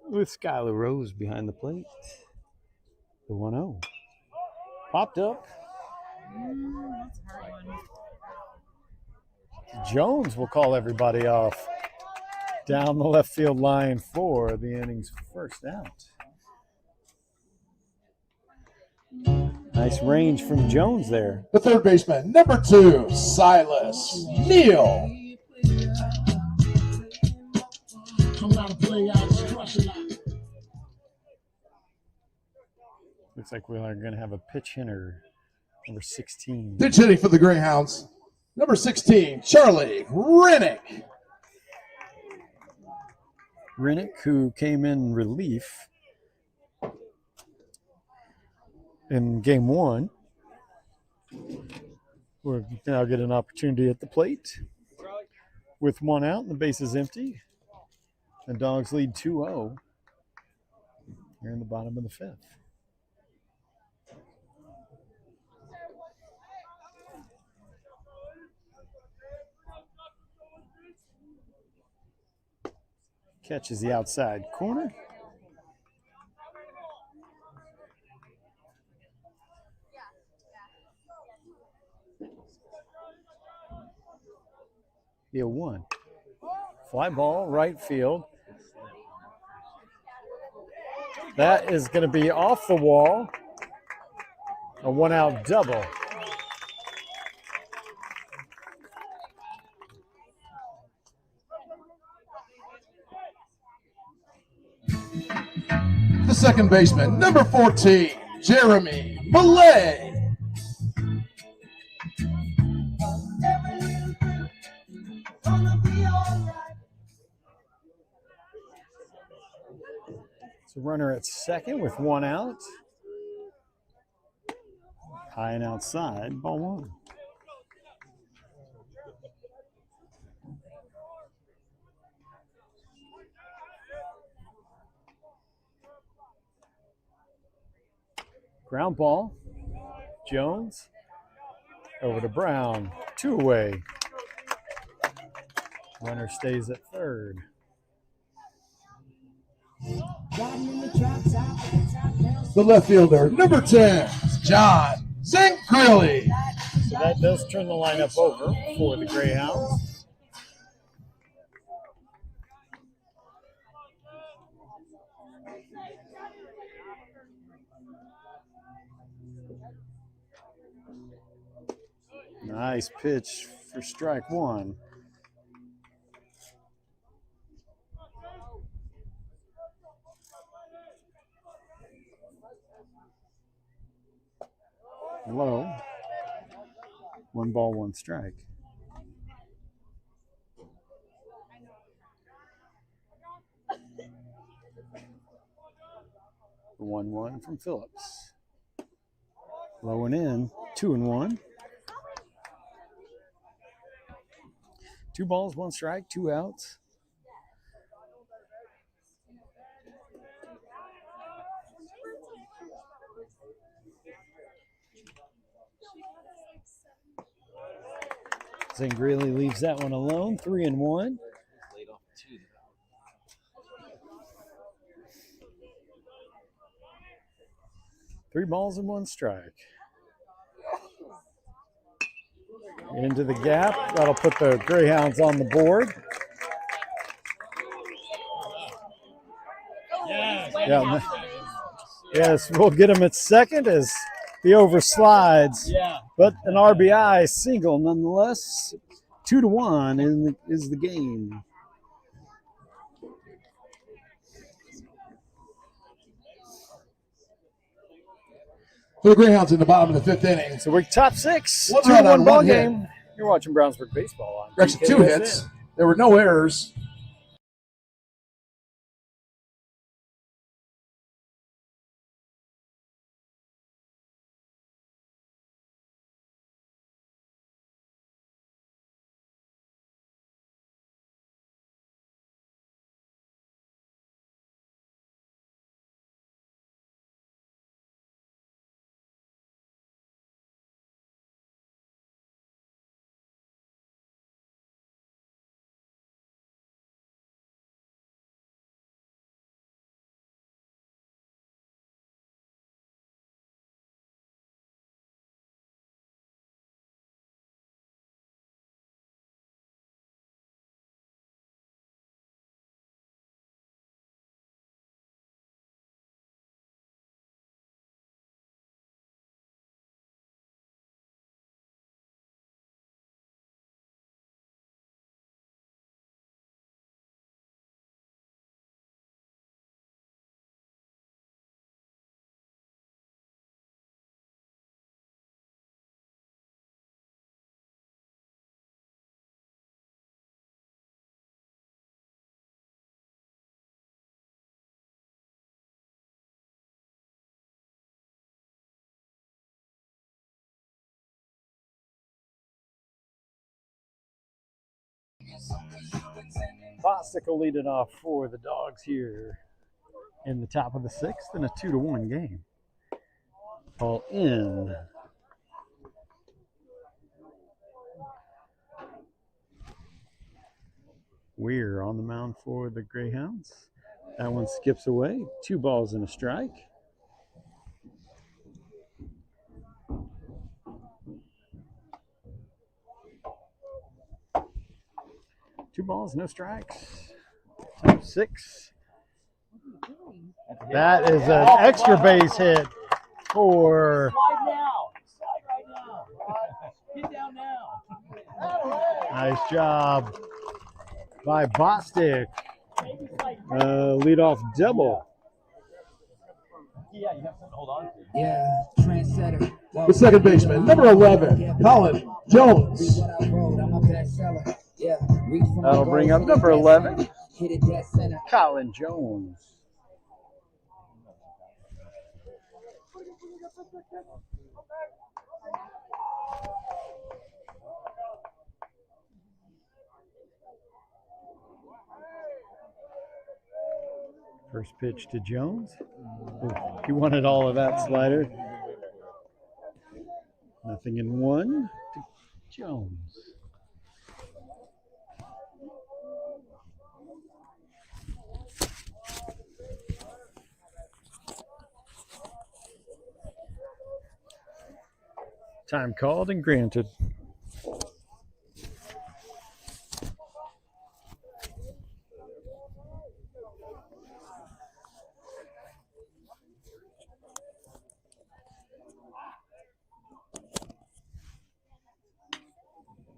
with Skylar Rose behind the plate. The 1-0. Popped up. That's a hard one. Jones will call everybody off down the left field line for the inning's first out. Nice range from Jones there. The third baseman, number 2, Silas Neal. Looks like we are going to have a pitch hitter, number 16. Pitch hitting for the Greyhounds. Number 16, Charlie Rennick. Rennick, who came in relief in game 1, will now get an opportunity at the plate. With 1 out and the base is empty, the Dogs lead 2-0 here in the bottom of the 5th. Catches the outside corner. Be a 1. Fly ball, right field. That is going to be off the wall. A 1-out double. The second baseman, number 14, Jeremy Millay. It's a runner at second with 1 out. High and outside, ball 1. Ground ball. Jones over to Brown. 2 away. Runner stays at third. The left fielder, number 10, John Zangrilli. So that does turn the lineup over for the Greyhounds. Nice pitch for strike 1. Low. 1 ball, 1 strike. The 1-1 from Phillips. Low and in, 2-1. 2 balls, 1 strike, 2 outs. Zangrilli leaves that one alone, 3-1. 3 balls and 1 strike. Into the gap. That'll put the Greyhounds on the board. Yeah. Yes, we'll get him at second as he overslides. Yeah. But an RBI single nonetheless. 2-1 is the game. For the Greyhounds in the bottom of the 5th inning. So we're top 6. 1 run on 2-1 1 hit. game. You're watching Brownsburg baseball on Actually, 2 hits. There were no errors. Bostic will lead it off for the Dogs here in the top of the sixth in a 2-1 game. Ball in. Weir on the mound for the Greyhounds. That one skips away. 2 balls and a strike. Two balls, no strikes. Top 6. That is an extra base hit for. Slide now. Slide right now. Get down now. Nice job by Bostic. Leadoff double. Yeah, you have something to hold on to. Yeah, trendsetter. The second baseman, number 11, Colin Jones. That'll bring up number 11, Colin Jones. First pitch to Jones. Ooh, he wanted all of that slider. Nothing in 1 to Jones. Time called and granted.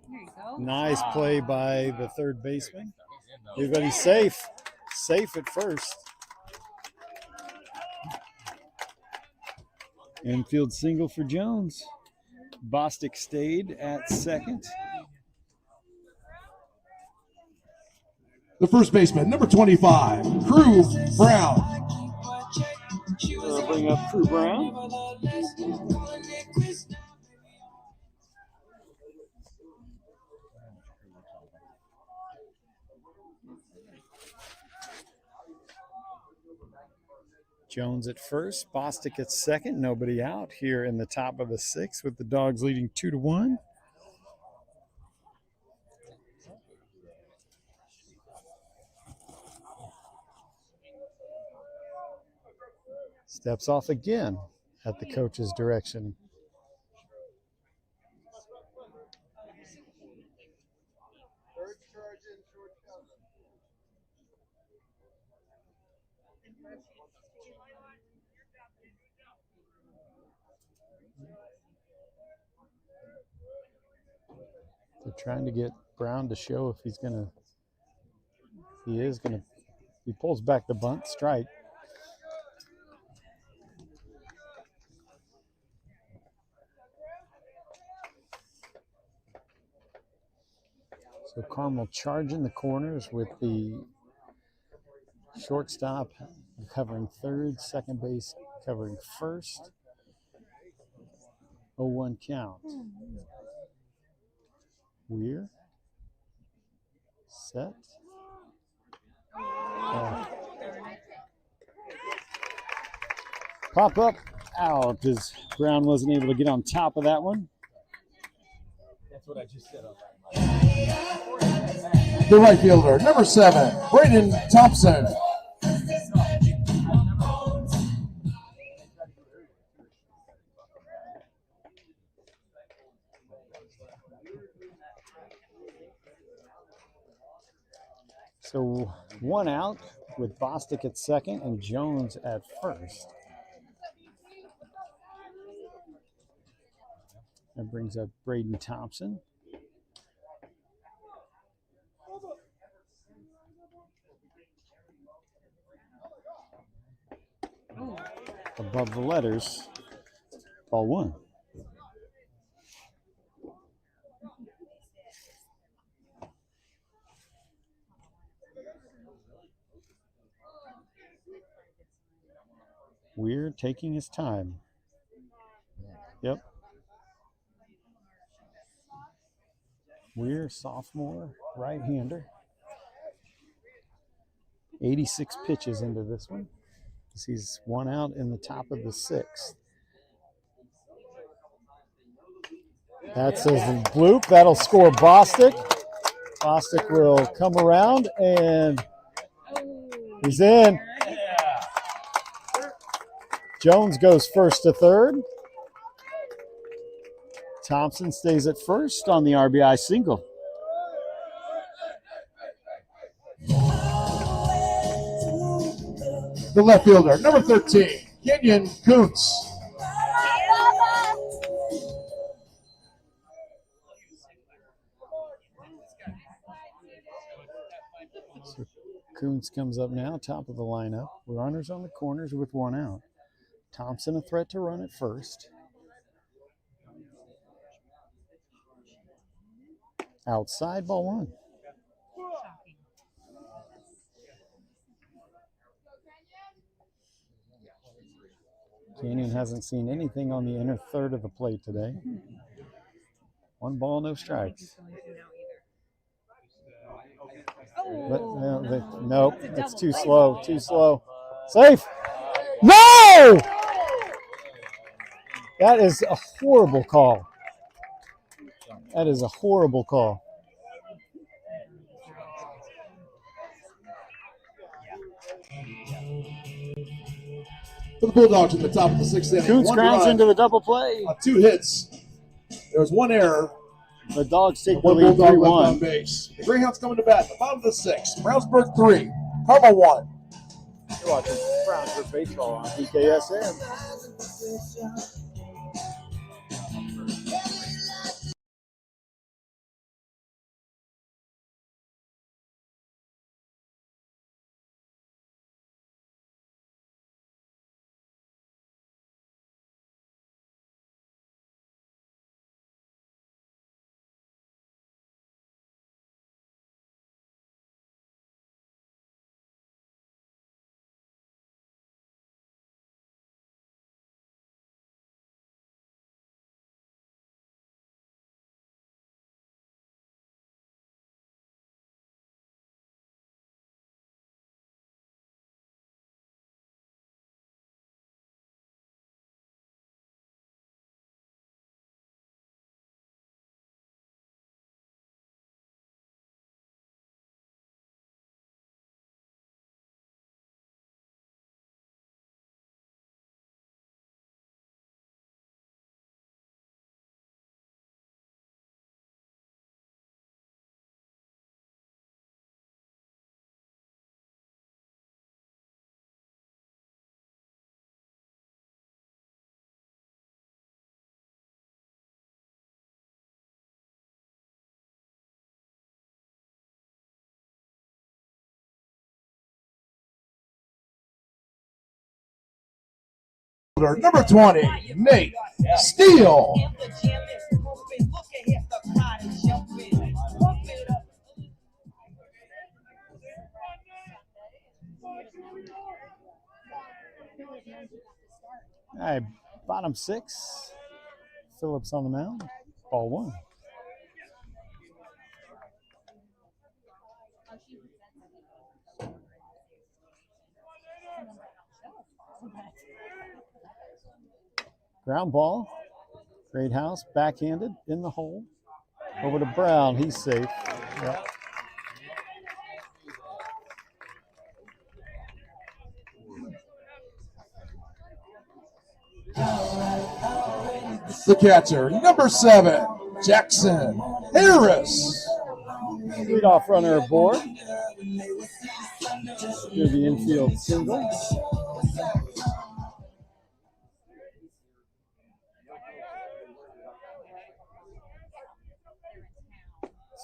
There you go. Nice play by the third baseman. Everybody's safe. Safe at first. Infield single for Jones. Bostic stayed at second. The first baseman, number 25, Crew Brown. We'll bring up Crew Brown. Jones at first, Bostic at second, nobody out here in the top of the 6th with the Dogs leading 2-1. Steps off again at the coach's direction. They're trying to get Brown to show if he's going to. He is going to. He pulls back the bunt, strike. So Carmel charging the corners with the shortstop covering third, second base covering first. 0-1 count. Weir. Set. Pop up out as Brown wasn't able to get on top of that one. That's what I just said. The right fielder, number 7, Braden Thompson. So 1 out with Bostic at second and Jones at first. That brings up Braden Thompson. Above the letters, ball 1. Weir taking his time. Yep. Weir, sophomore, right-hander. 86 pitches into this one. He's one out in the top of the sixth. That's a bloop. That'll score Bostic. Bostic will come around, and he's in. Jones goes first to third. Thompson stays at first on the RBI single. The left fielder, number 13, Kenyon Kuntz. So Kuntz comes up now, top of the lineup. Runners on the corners with one out. Thompson a threat to run at first. Outside, ball one. Canyon hasn't seen anything on the inner third of the plate today. One ball, no strikes. Nope, it's too slow, too slow. Safe. No! That is a horrible call. That is a horrible call. For the Bulldogs in the top of the sixth inning. Kuntz grounds into the double play. 2 hits. There was 1 error. The Dogs take the One lead Bulldog left 3-1. on base. The Greyhounds coming to bat at the bottom of the sixth. Brownsburg 3, Carmel 1. You're watching Brownsburg baseball on BKSN. Number 20, Nate Steele. All right, bottom six. Phillips on the mound. Ball one. Ground ball. Great house, backhanded in the hole. Over to Brown. He's safe. Yep. The catcher, number 7, Jackson Harris. Leadoff runner aboard. Here's the infield single.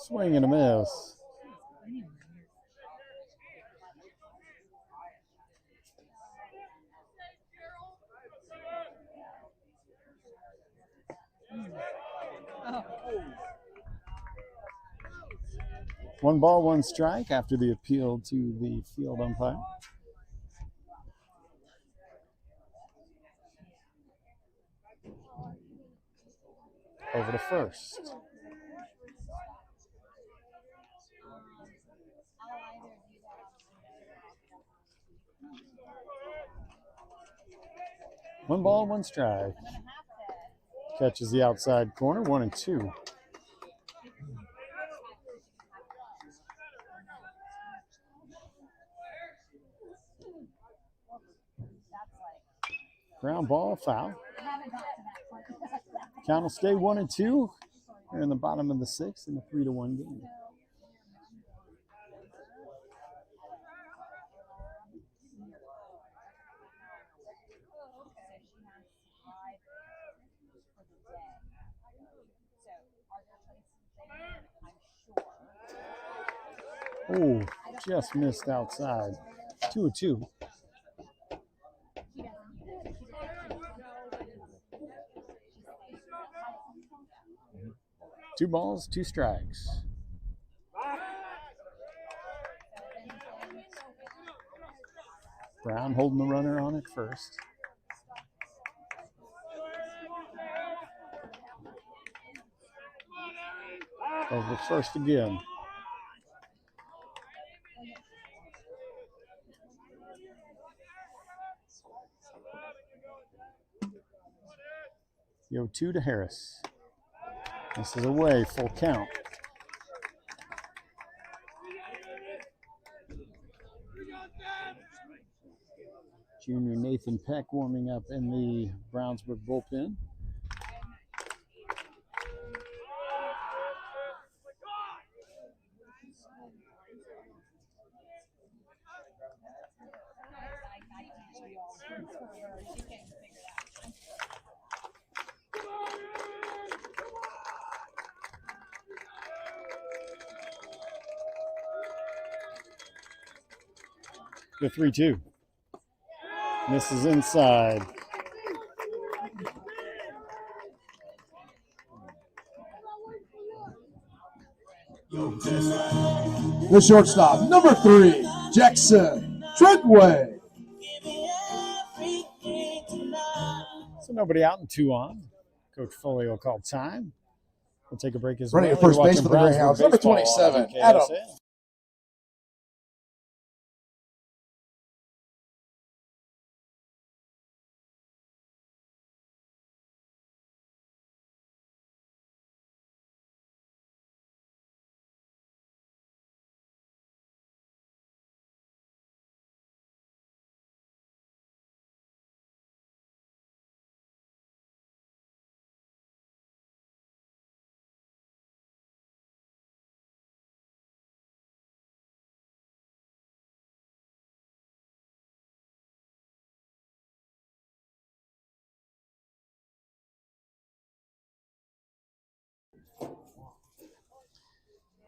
Swing and a miss. One ball, one strike after the appeal to the field umpire. Over to first. 1 ball, 1 strike. Catches the outside corner, 1-2. Ground ball, foul. Count will stay 1-2. Here in the bottom of the 6th in a 3-1 game. Oh, just missed outside. 2-2. Two balls, 2 strikes. Brown holding the runner on at first. Over first again. The 0-2 to Harris. This is away, full count. Junior Nathan Peck warming up in the Brownsburg bullpen. The 3-2. Misses inside. The shortstop, number 3, Jackson Treadway. So nobody out and 2 on. Coach Foley will call time. We'll take a break as Running well. at first You're base for the watching Greyhounds, Brownsburg number baseball 27, on Adam. KSA.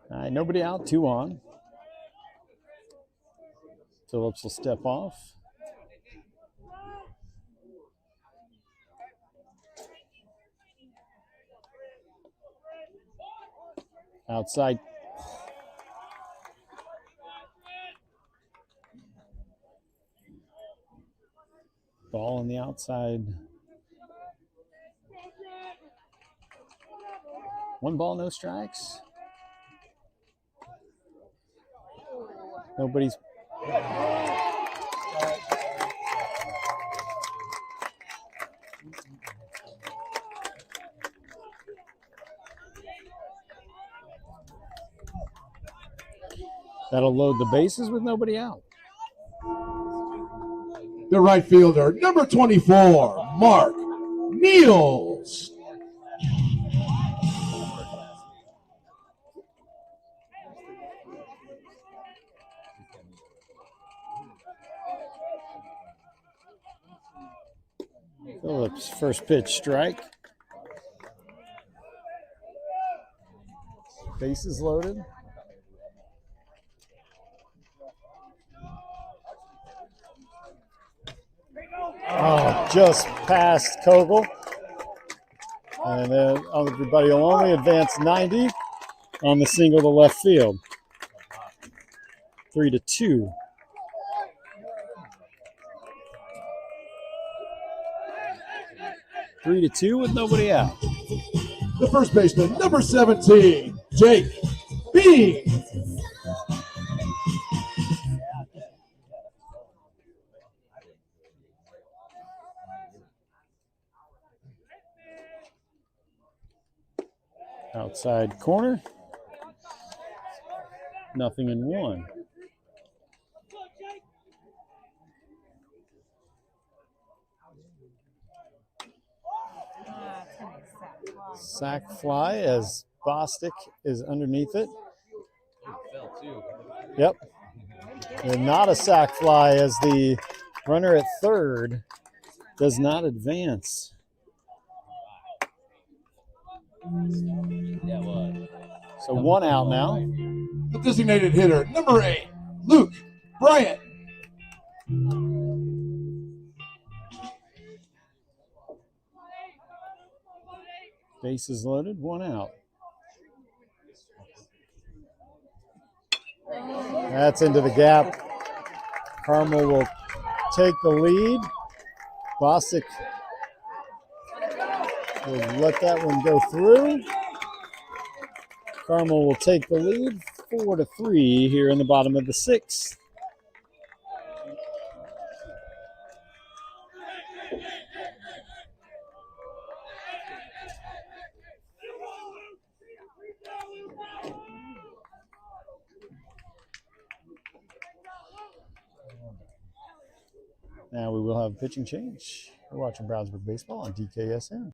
All right, nobody out, 2 on. Phillips will step off. Outside. Ball on the outside. 1 ball, no strikes. Nobody's. That'll load the bases with nobody out. The right fielder, number 24, Mark Niels. Phillips, first pitch strike. Bases loaded. Oh, just past Kogel. And then everybody will only advance 90 on the single to left field. 3-2. Three to 2 with nobody out. The first baseman, number 17, Jake Bean. Outside corner. 0-1. Sack fly as Bostic is underneath it. Yep. And not a sack fly as the runner at third does not advance. So 1 out now. The designated hitter, number 8, Luke Bryant. Bases loaded, 1 out. That's into the gap. Carmel will take the lead. Bostic will let that one go through. Carmel will take the lead 4-3 here in the bottom of the 6th. Now we will have a pitching change. We're watching Brownsburg baseball on DKSN.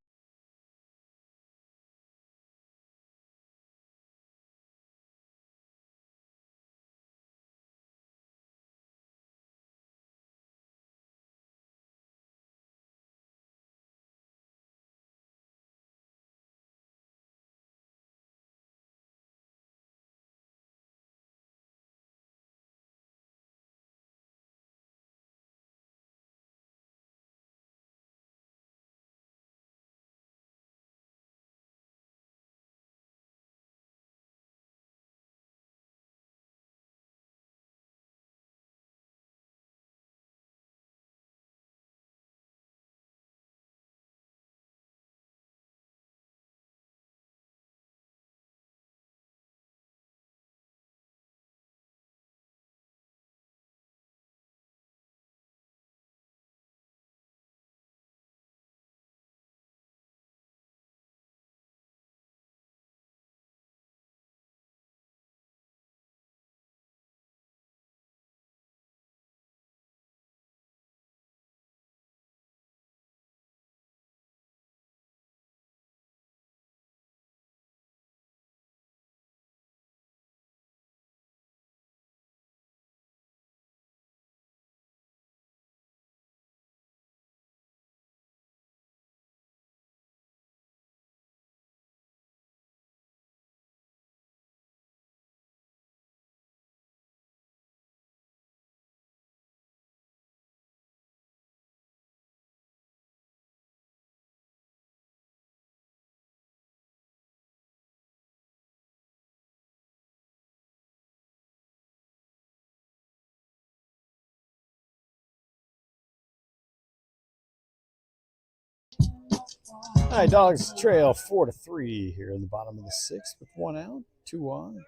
All right, Dogs trail 4-3 here in the bottom of the 6th with 1 out, 2 on.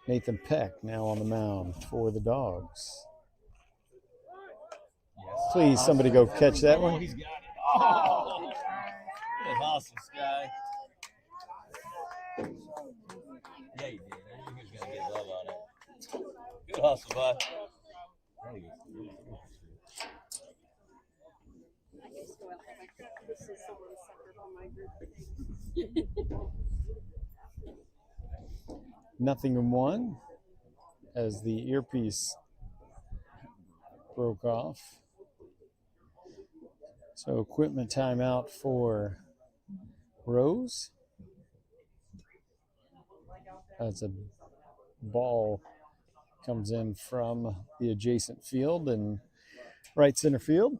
Nathan Peck now on the mound for the Dogs. Please, somebody go catch that one. He's got it. Oh, good hustle, Sky. Yeah, you did. I knew he was going to get love on it. Good hustle, bud. This is someone separate on my group. 0-1 as the earpiece broke off. So equipment timeout for Rose. As a ball comes in from the adjacent field and right center field.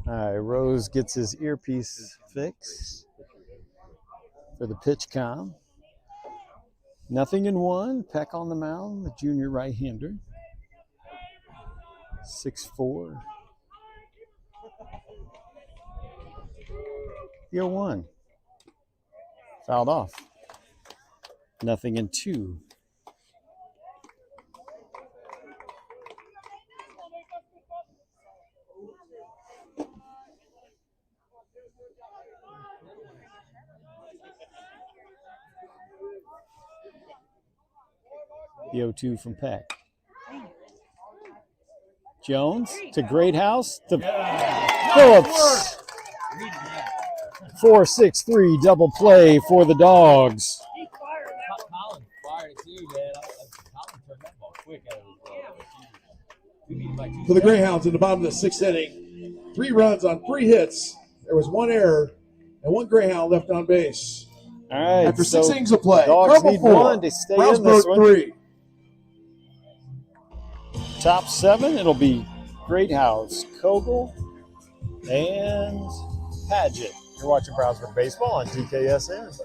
All right, Rose gets his earpiece fixed for the pitch com. 0-1. Peck on the mound, the junior right-hander. 6'4". 0-1. Fouled off. 0-2. The 0-2 from Peck. Jones to Greathouse to Phillips. 4-6-3 double play for the Dogs. Collins fired it too, man. Collins turned that ball quick out of his glove. For the Greyhounds in the bottom of the sixth inning, 3 runs on 3 hits. There was 1 error and 1 Greyhound left on base. All right. After 6 innings of play, Dogs Carmel need 4, one to stay in this Brownsburg one. 3. Top 7, it'll be Greathouse, Kogel, and Padgett. You're watching Brownsburg Baseball on DKSN.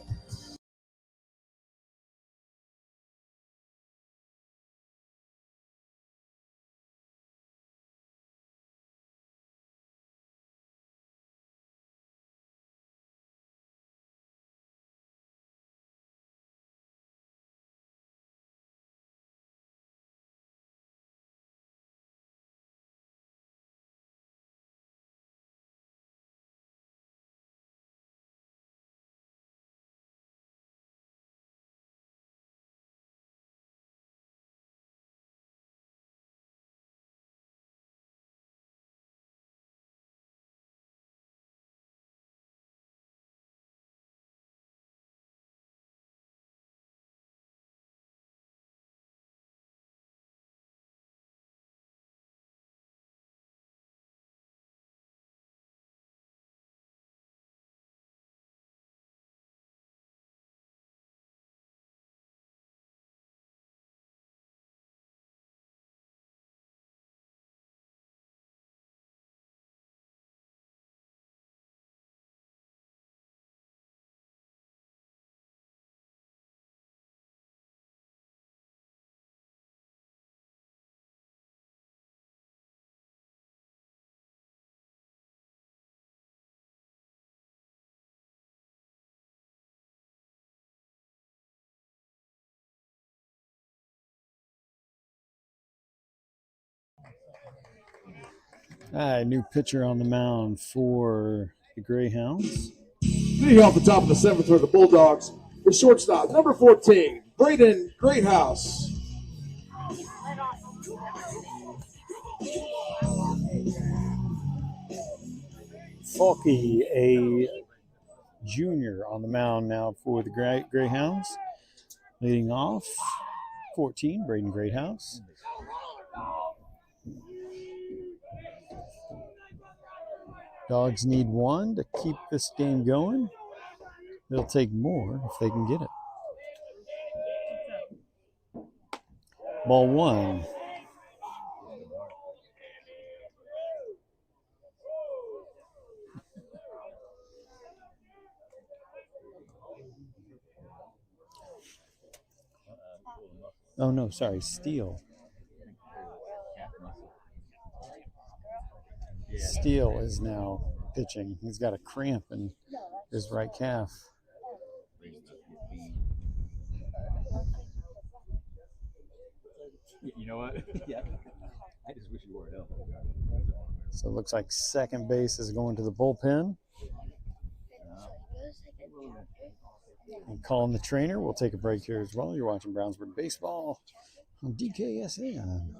All right, new pitcher on the mound for the Greyhounds. Leading off the top of the 7th for the Bulldogs, the shortstop, number 14, Braden Greathouse. Falky, a junior on the mound now for the Greyhounds. Leading off, 14, Braden Greathouse. Dogs need 1 to keep this game going. They'll take more if they can get it. Ball 1. Oh, no, sorry, Steele. Steele is now pitching. He's got a cramp in his right calf. You know what? Yeah. I just wish you wore it up. So it looks like second base is going to the bullpen. And calling the trainer. We'll take a break here as well. You're watching Brownsburg Baseball on DKSN.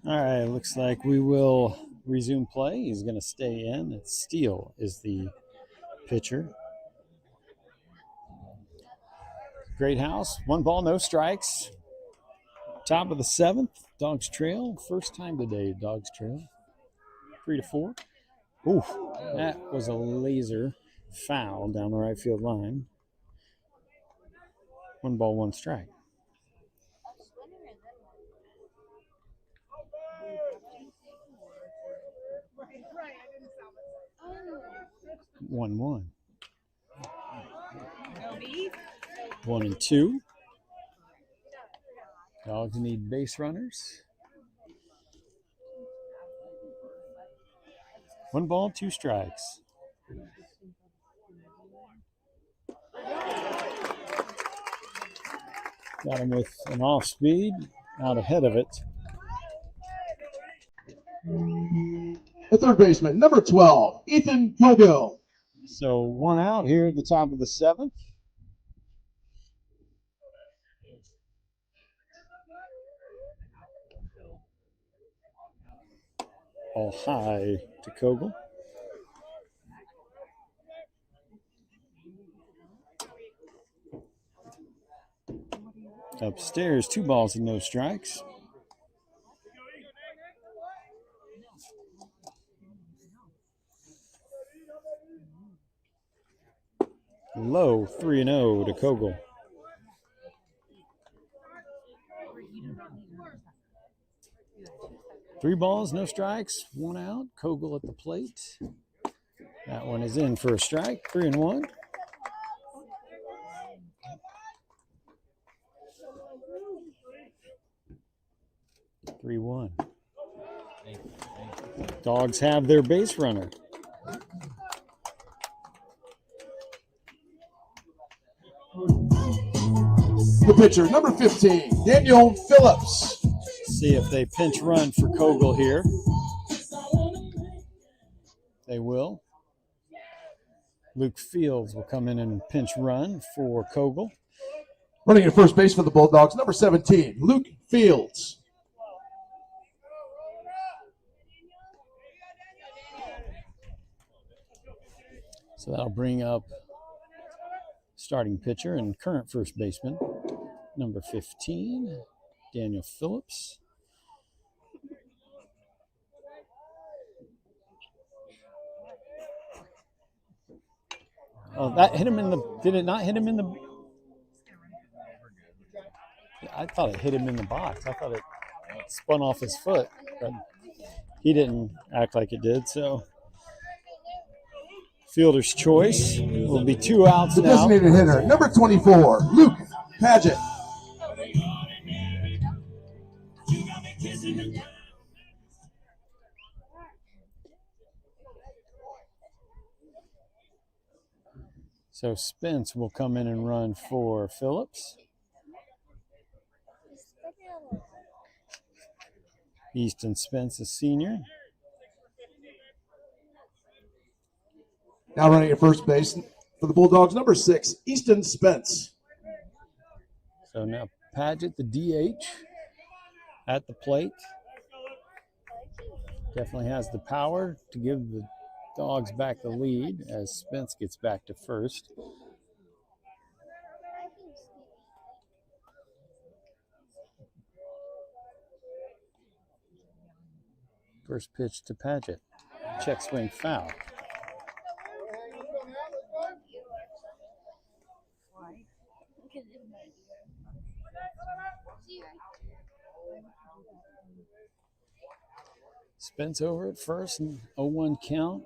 All right, looks like we will resume play. He's going to stay in. Steele is the pitcher. Great house. 1 ball, no strikes. Top of the 7th. Dogs trail. First time today, Dogs trail. 3-4. Ooh, that was a laser foul down the right field line. 1 ball, 1 strike. Right. I didn't sound it. 1-1. No beef. 1-2. Dogs need base runners. 1 ball, 2 strikes. Got him with an off speed, out ahead of it. The third baseman, number 12, Ethan Cogill. So 1 out here at the top of the 7th. All high to Kogel. Upstairs, 2 balls and no strikes. Low, 3-0 to Kogel. Three balls, no strikes, 1 out. Kogel at the plate. That one is in for a strike. 3-1. Dogs have their base runner. The pitcher, number 15, Daniel Phillips. See if they pinch run for Kogel here. They will. Luke Fields will come in and pinch run for Kogel. Running at first base for the Bulldogs, number 17, Luke Fields. So that'll bring up starting pitcher and current first baseman, number 15, Daniel Phillips. Oh, that hit him in the, did it not hit him in the, I thought it hit him in the box. I thought it spun off his foot, but he didn't act like it did, so. Fielder's choice will be 2 outs the now. Designated hitter, number 24, Luke Paget. So Spence will come in and run for Phillips. Easton Spence, a senior. Now running at first base for the Bulldogs, number 6, Easton Spence. So now Paget, the DH, at the plate. Definitely has the power to give the Dogs back the lead as Spence gets back to first. First pitch to Paget. Check swing foul. Spence over at first, and 0-1 count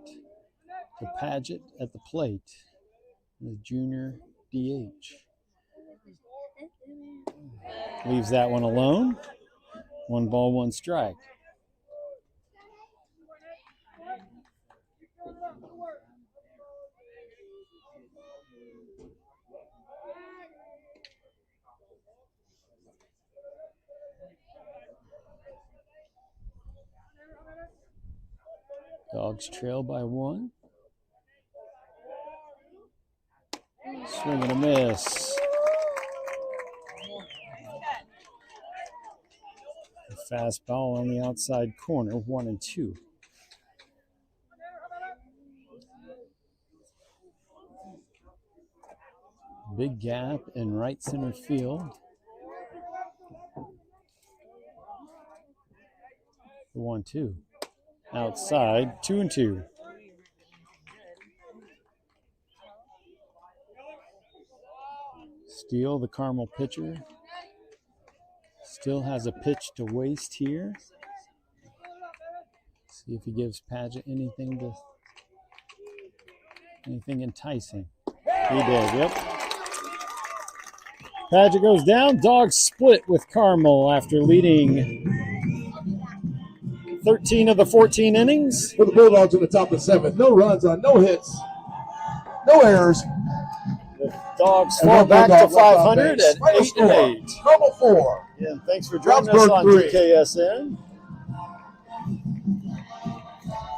to Paget at the plate, the junior DH. Leaves that one alone. 1 ball, 1 strike. Dogs trail by 1. Swing and a miss. Fastball on the outside corner, 1-2. Big gap in right center field. The 1-2. Outside, 2-2. Steele, the Carmel pitcher, still has a pitch to waste here. See if he gives Padgett anything enticing. He did, yep. Padgett goes down. Dogs split with Carmel after leading 13 of the 14 innings. For the Bulldogs in the top of 7. No runs on no hits. No errors. The Dogs fall back to 500 at 8-8. Carmel 4. Yeah, thanks for joining us Brownsburg on 3. DKSN.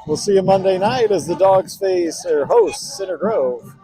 We'll see you Monday night as the Dogs face or host Center Grove.